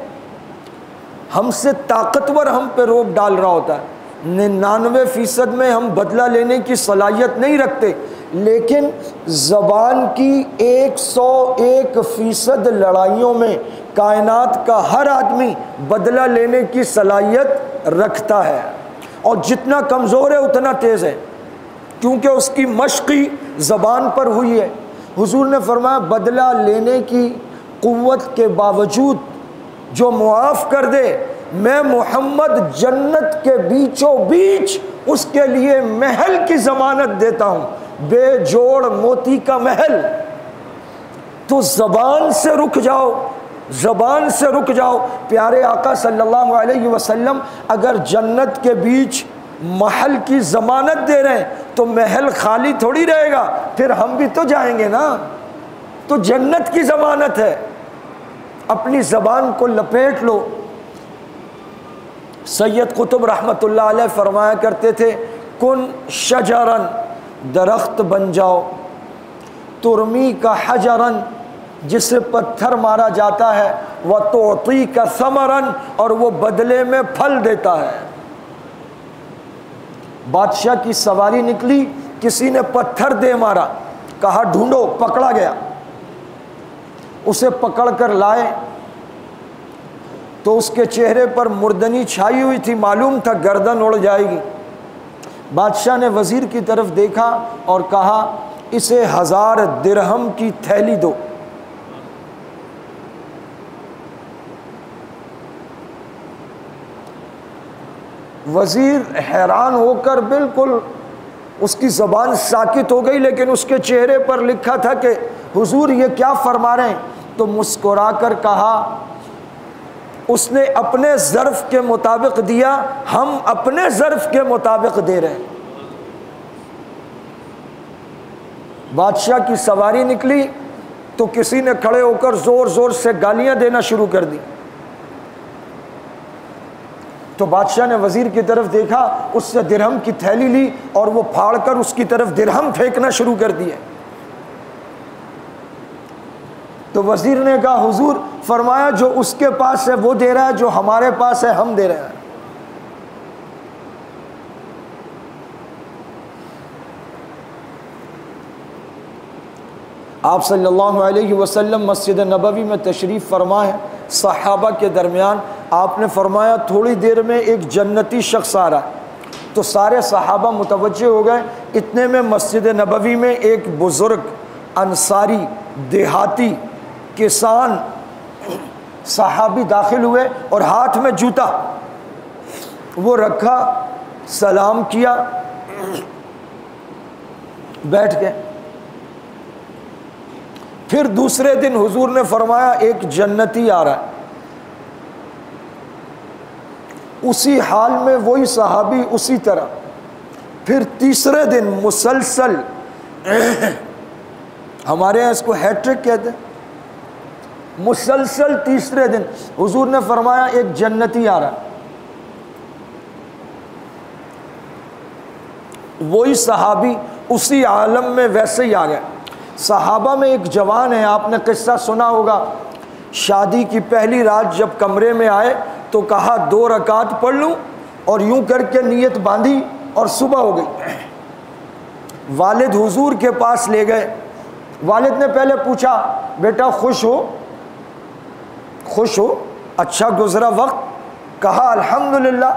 ہم سے طاقتور ہم پہ روب ڈال رہا ہوتا ہے، 99% میں ہم بدلہ لینے کی صلاحیت نہیں رکھتے، لیکن زبان کی 101% لڑائیوں میں کائنات کا ہر آدمی بدلہ لینے کی صلاحیت رکھتا ہے، اور جتنا کمزور ہے اتنا تیز ہے، کیونکہ اس کی مشقی زبان پر ہوئی ہے۔ حضور نے فرمایا بدلہ لینے کی قوت کے باوجود جو معاف کر دے، میں محمد جنت کے بیچوں بیچ اس کے لیے محل کی ضمانت دیتا ہوں، بے جوڑ موتی کا محل۔ تو زبان سے رک جاؤ، زبان سے رک جاؤ۔ پیارے آقا صلی اللہ علیہ وسلم اگر جنت کے بیچ محل کی ضمانت دے رہے ہیں تو محل خالی تھوڑی رہے گا، پھر ہم بھی تو جائیں گے نا۔ تو جنت کی ضمانت ہے، اپنی زبان کو لپیٹ لو۔ سید قطب رحمۃ اللہ علیہ فرمایا کرتے تھے کن شجرن، درخت بن جاؤ، ترمی کا حجرن، جسے پتھر مارا جاتا ہے، وتعطی کا ثمرن، اور وہ بدلے میں پھل دیتا ہے۔ بادشاہ کی سواری نکلی، کسی نے پتھر دے مارا، کہا ڈھونڈو، پکڑا گیا، اسے پکڑ کر لائے تو اس کے چہرے پر مردنی چھائی ہوئی تھی، معلوم تھا گردن اڑ جائے گی۔ بادشاہ نے وزیر کی طرف دیکھا اور کہا اسے 1000 درہم کی تھیلی دو۔ وزیر حیران ہو کر بالکل اس کی زبان ساکت ہو گئی، لیکن اس کے چہرے پر لکھا تھا کہ حضور یہ کیا فرما رہے ہیں؟ تو مسکرا کر کہا اس نے اپنے ظرف کے مطابق دیا، ہم اپنے ظرف کے مطابق دے رہے ہیں۔ بادشاہ کی سواری نکلی تو کسی نے کھڑے ہو کر زور زور سے گالیاں دینا شروع کر دی۔ تو بادشاہ نے وزیر کی طرف دیکھا، اس سے درہم کی تھیلی لی اور وہ پھاڑ کر اس کی طرف درہم پھینکنا شروع کر دیے۔ تو وزیر نے کہا حضور، فرمایا جو اس کے پاس ہے وہ دے رہا ہے، جو ہمارے پاس ہے ہم دے رہے ہیں۔ آپ صلی اللہ علیہ وسلم مسجد نبوی میں تشریف فرما ہے، صحابہ کے درمیان آپ نے فرمایا تھوڑی دیر میں ایک جنتی شخص آ رہا ہے، تو سارے صحابہ متوجہ ہو گئے۔ اتنے میں مسجد نبوی میں ایک بزرگ انصاری دیہاتی کسان صحابی داخل ہوئے اور ہاتھ میں جوتا وہ رکھا، سلام کیا، بیٹھ گئے۔ پھر دوسرے دن حضور نے فرمایا ایک جنتی آ رہا ہے، اسی حال میں وہی صحابی اسی طرح۔ پھر تیسرے دن مسلسل، ہمارے یہاں اس کو ہیٹرک کہتے ہیں، مسلسل تیسرے دن حضور نے فرمایا ایک جنتی آ رہا ہے، وہی صحابی اسی عالم میں ویسے ہی آ گئے۔ صحابہ میں ایک جوان ہے، آپ نے قصہ سنا ہوگا، شادی کی پہلی رات جب کمرے میں آئے تو کہا 2 رکعت پڑھ لوں، اور یوں کر کے نیت باندھی اور صبح ہو گئی۔ والد حضور کے پاس لے گئے، والد نے پہلے پوچھا بیٹا خوش ہو، خوش ہو، اچھا گزرا وقت؟ کہا الحمدللہ،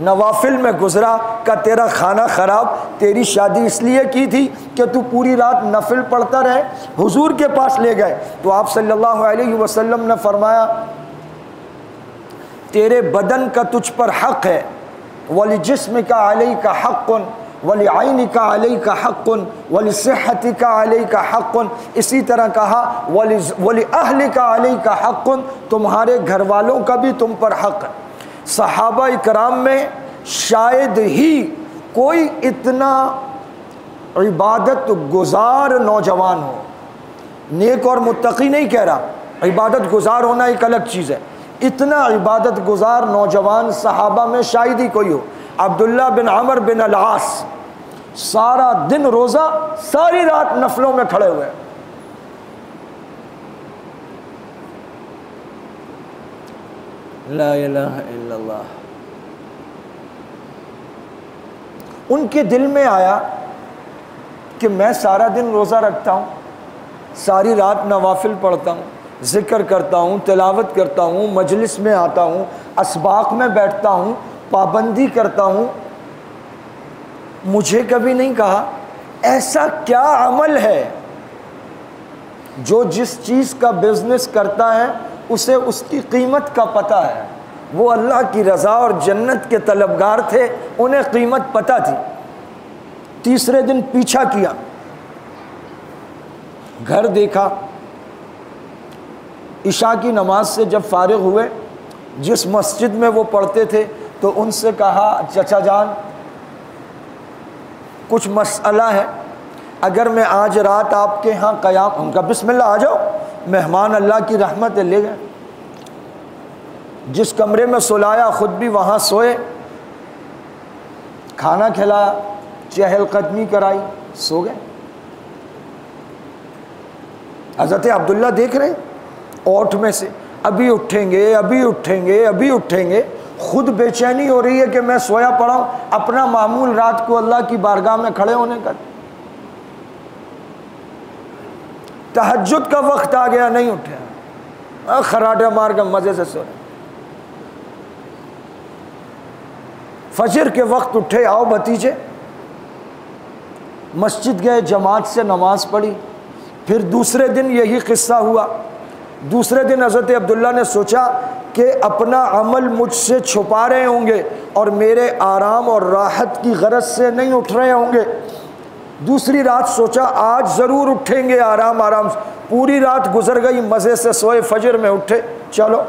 نوافل میں گزرا۔ کا تیرا کھانا خراب، تیری شادی اس لیے کی تھی کہ تو پوری رات نفل پڑھتا رہے۔ حضور کے پاس لے گئے تو آپ صلی اللہ علیہ وسلم نے فرمایا تیرے بدن کا تجھ پر حق ہے، وَلِجِسْمِكَ عَلَيْكَ حَقٌ وَلِعَيْنِكَ عَلَيْكَ حَقٌ وَلِصِحَّتِكَ عَلَيْكَ حَقٌ۔ اسی طرح کہا وَلِأَهْلِكَ عَلَيْكَ حَقٌ، تمہارے گھر والوں کا بھی تم پر حق ہے۔ صحابہ اکرام میں شاید ہی کوئی اتنا عبادت گزار نوجوان ہو، نیک اور متقی نہیں کہہ رہا، عبادت گزار ہونا ایک الگ چیز ہے، اتنا عبادت گزار نوجوان صحابہ میں شاید ہی کوئی ہو۔ عبداللہ بن عمر بن العاص سارا دن روزہ، ساری رات نفلوں میں کھڑے ہوئے۔ لا الہ الا اللہ۔ ان کے دل میں آیا کہ میں سارا دن روزہ رکھتا ہوں، ساری رات نوافل پڑھتا ہوں، ذکر کرتا ہوں، تلاوت کرتا ہوں، مجلس میں آتا ہوں، اسباق میں بیٹھتا ہوں، پابندی کرتا ہوں، مجھے کبھی نہیں کہا ایسا کیا عمل ہے جو جس چیز کا بزنس کرتا ہے اسے اس کی قیمت کا پتہ ہے۔ وہ اللہ کی رضا اور جنت کے طلبگار تھے، انہیں قیمت پتہ تھی۔ تیسرے دن پیچھا کیا، گھر دیکھا، عشاء کی نماز سے جب فارغ ہوئے، جس مسجد میں وہ پڑھتے تھے تو ان سے کہا چچا جان کچھ مسئلہ ہے، اگر میں آج رات آپ کے ہاں قیام، ان کا بسم اللہ آ جاؤ، مہمان اللہ کی رحمت لے گئے، جس کمرے میں سلایا خود بھی وہاں سوئے، کھانا کھلایا، چہل قدمی کرائی، سو گئے۔ حضرت عبداللہ دیکھ رہے اوٹ میں سے ابھی اٹھیں گے، ابھی اٹھیں گے، ابھی اٹھیں گے، خود بے چینی ہو رہی ہے کہ میں سویا پڑا ہوں، اپنا معمول رات کو اللہ کی بارگاہ میں کھڑے ہونے کا۔ تہجد کا وقت آ گیا، نہیں اٹھے، خراٹے مار کے مزے سے سو رہے۔ فجر کے وقت اٹھے، آؤ بھتیجے، مسجد گئے، جماعت سے نماز پڑھی۔ پھر دوسرے دن یہی قصہ ہوا۔ دوسرے دن حضرت عبداللہ نے سوچا کہ اپنا عمل مجھ سے چھپا رہے ہوں گے اور میرے آرام اور راحت کی غرض سے نہیں اٹھ رہے ہوں گے۔ دوسری رات سوچا آج ضرور اٹھیں گے آرام سے، پوری رات گزر گئی، مزے سے سوئے، فجر میں اٹھے، چلو۔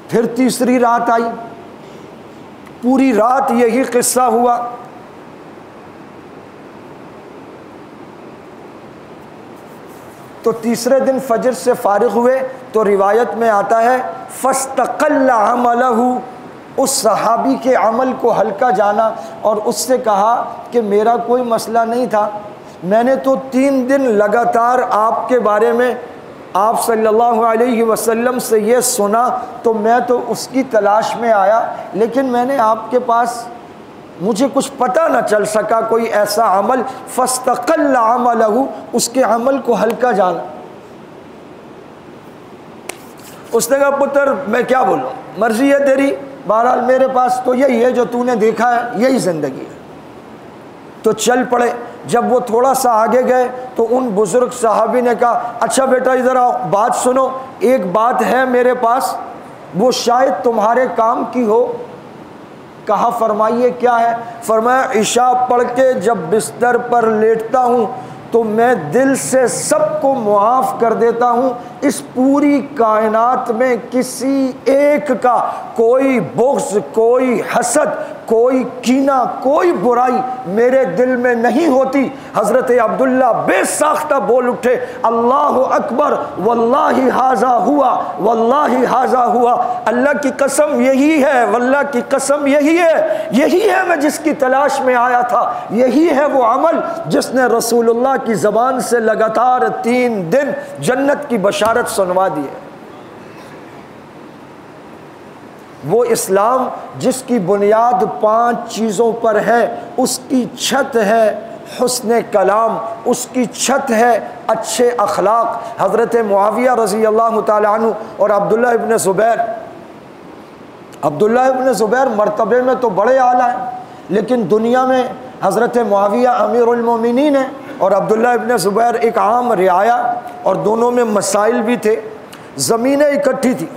پھر تیسری رات آئی، پوری رات یہی قصہ ہوا۔ تو تیسرے دن فجر سے فارغ ہوئے تو روایت میں آتا ہے فاستقل عملہ، اس صحابی کے عمل کو ہلکا جانا اور اس سے کہا کہ میرا کوئی مسئلہ نہیں تھا، میں نے تو 3 دن لگاتار آپ کے بارے میں آپ صلی اللہ علیہ وسلم سے یہ سنا تو میں تو اس کی تلاش میں آیا، لیکن میں نے آپ کے پاس، مجھے کچھ پتہ نہ چل سکا کوئی ایسا عمل۔ فاستقل عملہ، اس کے عمل کو ہلکا جانا۔ اس نے کہا پتر میں کیا بولوں، مرضی ہے تیری، بہرحال میرے پاس تو یہی ہے جو تو نے دیکھا ہے، یہی زندگی ہے۔ تو چل پڑے۔ جب وہ تھوڑا سا آگے گئے تو ان بزرگ صحابی نے کہا اچھا بیٹا ادھر آؤ، بات سنو، ایک بات ہے میرے پاس، وہ شاید تمہارے کام کی ہو۔ کہا فرمائیے کیا ہے؟ فرمایا عشاء پڑھ کے جب بستر پر لیٹتا ہوں تو میں دل سے سب کو معاف کر دیتا ہوں، اس پوری کائنات میں کسی ایک کا کوئی بغض، کوئی حسد، کوئی کینہ، کوئی برائی میرے دل میں نہیں ہوتی۔ حضرت عبداللہ بے ساختہ بول اٹھے اللہ اکبر، واللہ ھذا ہوا، واللہ ھذا ہوا، اللہ کی قسم یہی ہے، واللہ کی قسم یہی ہے، یہی ہے میں جس کی تلاش میں آیا تھا، یہی ہے وہ عمل جس نے رسول اللہ کی زبان سے لگاتار 3 دن جنت کی بشارت سنوا دی ہے۔ وہ اسلام جس کی بنیاد 5 چیزوں پر ہے، اس کی چھت ہے حسن کلام، اس کی چھت ہے اچھے اخلاق۔ حضرت معاویہ رضی اللہ تعالی عنہ اور عبداللہ ابن زبیر مرتبے میں تو بڑے اعلیٰ ہیں، لیکن دنیا میں حضرت معاویہ امیر المومنین ہیں اور عبداللہ ابن زبیر ایک عام رعایا، اور دونوں میں مسائل بھی تھے، زمینیں اکٹھی تھی۔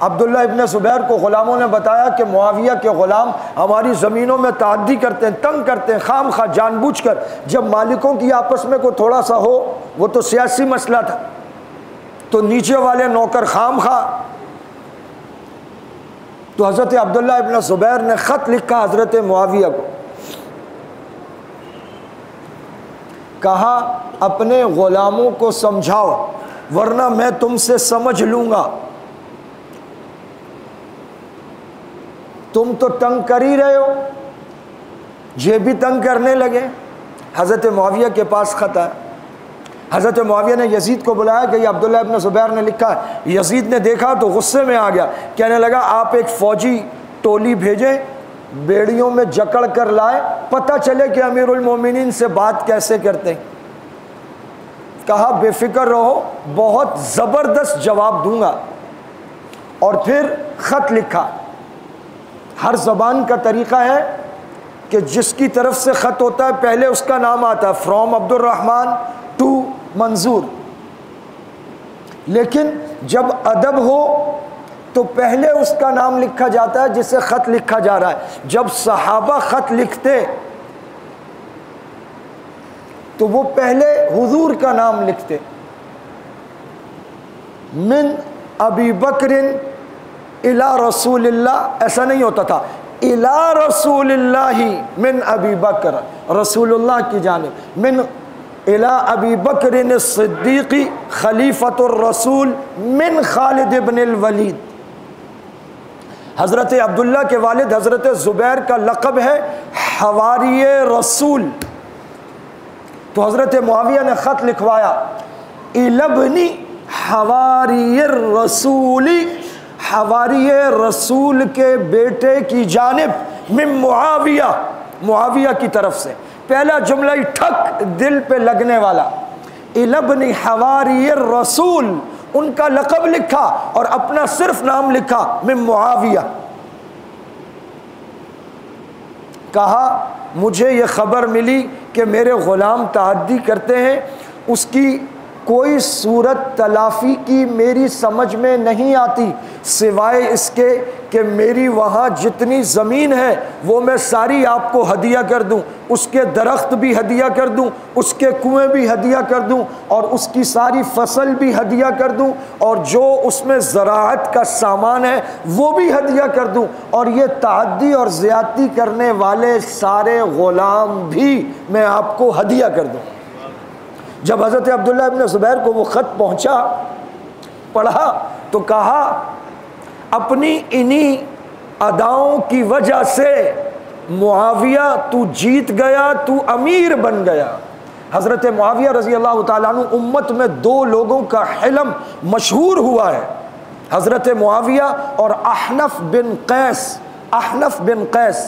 عبداللہ ابن زبیر کو غلاموں نے بتایا کہ معاویہ کے غلام ہماری زمینوں میں تعدی کرتے ہیں، تنگ کرتے ہیں، خام خواہ جان بوجھ کر۔ جب مالکوں کی آپس میں کوئی تھوڑا سا ہو، وہ تو سیاسی مسئلہ تھا، تو نیچے والے نوکر خام خواہ۔ تو حضرت عبداللہ ابن زبیر نے خط لکھا حضرت معاویہ کو، کہا اپنے غلاموں کو سمجھاؤ ورنہ میں تم سے سمجھ لوں گا، تم تو تنگ کر ہی رہے ہو، یہ بھی تنگ کرنے لگے۔ حضرت معاویہ کے پاس خط ہے، حضرت معاویہ نے یزید کو بلایا کہ یہ عبداللہ ابن زبیر نے لکھا ہے۔ یزید نے دیکھا تو غصے میں آ گیا، کہنے لگا آپ ایک فوجی ٹولی بھیجیں، بیڑیوں میں جکڑ کر لائے، پتہ چلے کہ امیر المومنین سے بات کیسے کرتے ہیں۔ کہا بے فکر رہو، بہت زبردست جواب دوں گا۔ اور پھر خط لکھا۔ ہر زبان کا طریقہ ہے کہ جس کی طرف سے خط ہوتا ہے پہلے اس کا نام آتا ہے، فرام عبد الرحمن ٹو منظور، لیکن جب ادب ہو تو پہلے اس کا نام لکھا جاتا ہے جسے خط لکھا جا رہا ہے۔ جب صحابہ خط لکھتے تو وہ پہلے حضور کا نام لکھتے، من ابی بکر الی رسول اللہ، ایسا نہیں ہوتا تھا، الی رسول اللہ من ابی بکر، رسول اللہ کی جانب، من الی ابی بکر الصدیق خلیفۃ الرسول من خالد بن الولید۔ حضرت عبداللہ کے والد حضرت زبیر کا لقب ہے حواری رسول، تو حضرت معاویہ نے خط لکھوایا الابنی حواری الرسول، حواری رسول کے بیٹے کی جانب، من معاویہ، معاویہ کی طرف سے۔ پہلا جملہ ہی ٹھک دل پہ لگنے والا، الابنی حواری الرسول، ان کا لقب لکھا اور اپنا صرف نام لکھا من معاویہ۔ کہا مجھے یہ خبر ملی کہ میرے غلام تعدی کرتے ہیں، اس کی کوئی صورت تلافی کی میری سمجھ میں نہیں آتی سوائے اس کے کہ میری وہاں جتنی زمین ہے وہ میں ساری آپ کو ہدیہ کر دوں، اس کے درخت بھی ہدیہ کر دوں، اس کے کنویں بھی ہدیہ کر دوں، اور اس کی ساری فصل بھی ہدیہ کر دوں، اور جو اس میں زراعت کا سامان ہے وہ بھی ہدیہ کر دوں، اور یہ تعدی اور زیادتی کرنے والے سارے غلام بھی میں آپ کو ہدیہ کر دوں۔ جب حضرت عبداللہ ابن زبیر کو وہ خط پہنچا، پڑھا تو کہا اپنی انہی اداؤں کی وجہ سے معاویہ تو جیت گیا، تو امیر بن گیا۔ حضرت معاویہ رضی اللہ تعالیٰ عنہ امت میں 2 لوگوں کا حلم مشہور ہوا ہے، حضرت معاویہ اور احنف بن قیس۔ احنف بن قیس،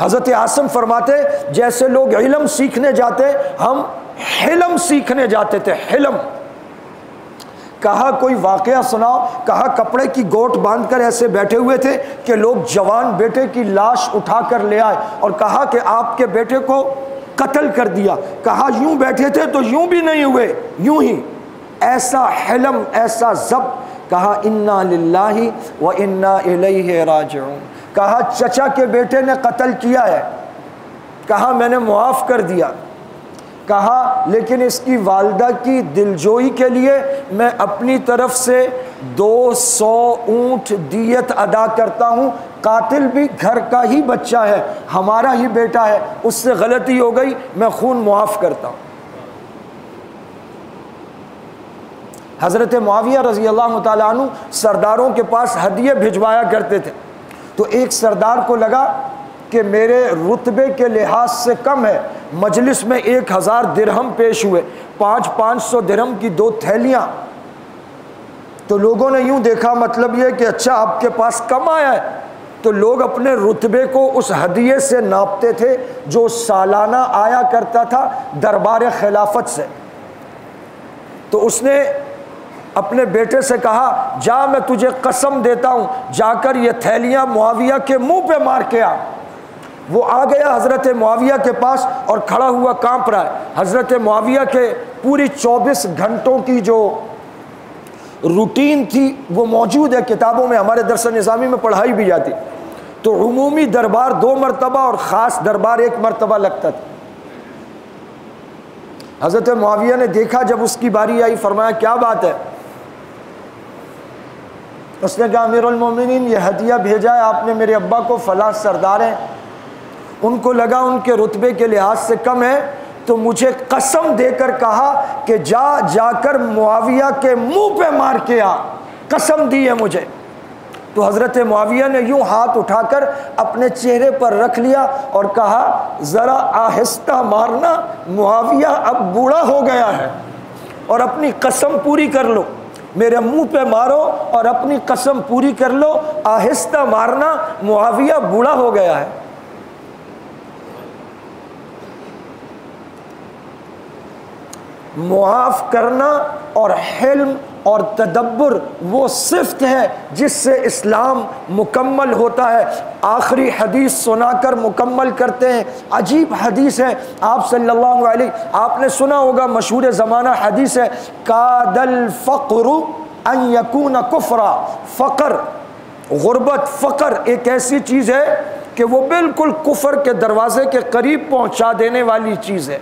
حضرت عاصم فرماتے جیسے لوگ علم سیکھنے جاتے ہم حلم سیکھنے جاتے تھے، حلم۔ کہا کوئی واقعہ سناؤ، کہا کپڑے کی گوٹ باندھ کر ایسے بیٹھے ہوئے تھے کہ لوگ جوان بیٹے کی لاش اٹھا کر لے آئے اور کہا کہ آپ کے بیٹے کو قتل کر دیا، کہا یوں بیٹھے تھے تو یوں بھی نہیں ہوئے، یوں ہی، ایسا حلم، ایسا ضبط، کہا انا للہ و انا الیہ راجعون، کہا چچا کے بیٹے نے قتل کیا ہے، کہا میں نے معاف کر دیا، کہا لیکن اس کی والدہ کی دلجوئی کے لیے میں اپنی طرف سے 200 اونٹ دیت ادا کرتا ہوں، قاتل بھی گھر کا ہی بچہ ہے، ہمارا ہی بیٹا ہے، اس سے غلطی ہو گئی، میں خون معاف کرتا ہوں۔ حضرت معاویہ رضی اللہ تعالیٰ عنہ سرداروں کے پاس ہدیے بھجوایا کرتے تھے، تو ایک سردار کو لگا کہ میرے رتبے کے لحاظ سے کم ہے، مجلس میں 1000 درہم پیش ہوئے، 500 درہم کی 2 تھیلیاں، تو لوگوں نے یوں دیکھا، مطلب یہ کہ اچھا آپ کے پاس کم آیا ہے، تو لوگ اپنے رتبے کو اس ہدیے سے ناپتے تھے جو سالانہ آیا کرتا تھا دربار خلافت سے۔ تو اس نے اپنے بیٹے سے کہا جا میں تجھے قسم دیتا ہوں، جا کر یہ تھیلیاں معاویہ کے منہ پہ مار کے آ۔ وہ آ گیا حضرت معاویہ کے پاس اور کھڑا ہوا کانپ رہا ہے۔ حضرت معاویہ کے پوری 24 گھنٹوں کی جو روٹین تھی وہ موجود ہے کتابوں میں، ہمارے درس نظامی میں پڑھائی بھی جاتی، تو عمومی دربار 2 مرتبہ اور خاص دربار 1 مرتبہ لگتا تھا۔ حضرت معاویہ نے دیکھا، جب اس کی باری آئی فرمایا کیا بات ہے؟ اس نے کہا امیر المومنین یہ ہدیہ بھیجا ہے آپ نے میرے ابا کو، فلاں سردار ہیں، ان کو لگا ان کے رتبے کے لحاظ سے کم ہے، تو مجھے قسم دے کر کہا کہ جا کر معاویہ کے منہ پہ مار کے آ، قسم دی ہے مجھے۔ تو حضرت معاویہ نے یوں ہاتھ اٹھا کر اپنے چہرے پر رکھ لیا اور کہا ذرا آہستہ مارنا، معاویہ اب بوڑھا ہو گیا ہے، اور اپنی قسم پوری کر لو، میرے منہ پہ مارو اور اپنی قسم پوری کر لو، آہستہ مارنا، معاویہ بوڑھا ہو گیا ہے۔ معاف کرنا اور حلم اور تدبر وہ صفت ہے جس سے اسلام مکمل ہوتا ہے۔ آخری حدیث سنا کر مکمل کرتے ہیں، عجیب حدیث ہے، آپ صلی اللہ علیہ، آپ نے سنا ہوگا، مشہور زمانہ حدیث ہے، کاد الفقر ان یکون کفرا، فقر، غربت، فقر ایک ایسی چیز ہے کہ وہ بالکل کفر کے دروازے کے قریب پہنچا دینے والی چیز ہے،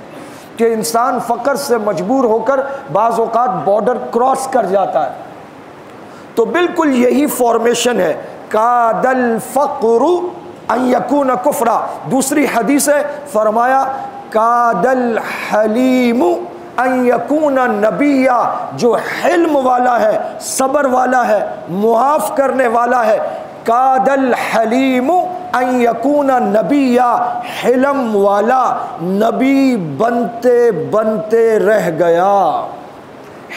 کہ انسان فقر سے مجبور ہو کر بعض اوقات بارڈر کراس کر جاتا ہے۔ تو بالکل یہی فارمیشن ہے، کاد الفقر ان یکون کفرا۔ دوسری حدیث ہے، فرمایا کاد الحلیم ان یکون نبیا، جو حلم والا ہے، صبر والا ہے، معاف کرنے والا ہے، کاد الحلیم ان یکون نبیا، حلم والا نبی بنتے بنتے رہ گیا۔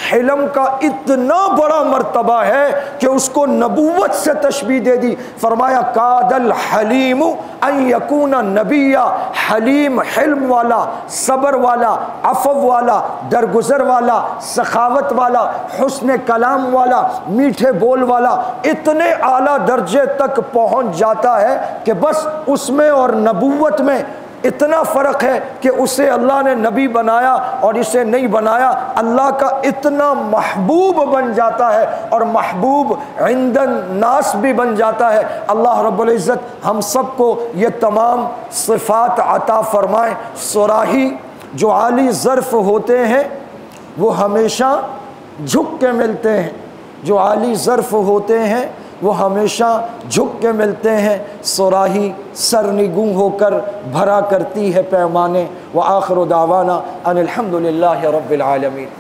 حلم کا اتنا بڑا مرتبہ ہے کہ اس کو نبوت سے تشبیہ دے دی، فرمایا کاد الحلیم ان یکون نبیا، حلیم، حلم والا، صبر والا، عفو والا، درگزر والا، سخاوت والا، حسن کلام والا، میٹھے بول والا، اتنے اعلیٰ درجے تک پہنچ جاتا ہے کہ بس اس میں اور نبوت میں اتنا فرق ہے کہ اسے اللہ نے نبی بنایا اور اسے نہیں بنایا، اللہ کا اتنا محبوب بن جاتا ہے اور محبوب عند الناس بھی بن جاتا ہے۔ اللہ رب العزت ہم سب کو یہ تمام صفات عطا فرمائے۔ صراحی جو عالی ظرف ہوتے ہیں وہ ہمیشہ جھک کے ملتے ہیں، جو عالی ظرف ہوتے ہیں وہ ہمیشہ جھک کے ملتے ہیں۔ صراحی سرنگوں ہو کر بھرا کرتی ہے پیمانے۔ وآخر دعوانا ان الحمد للہ رب العالمین۔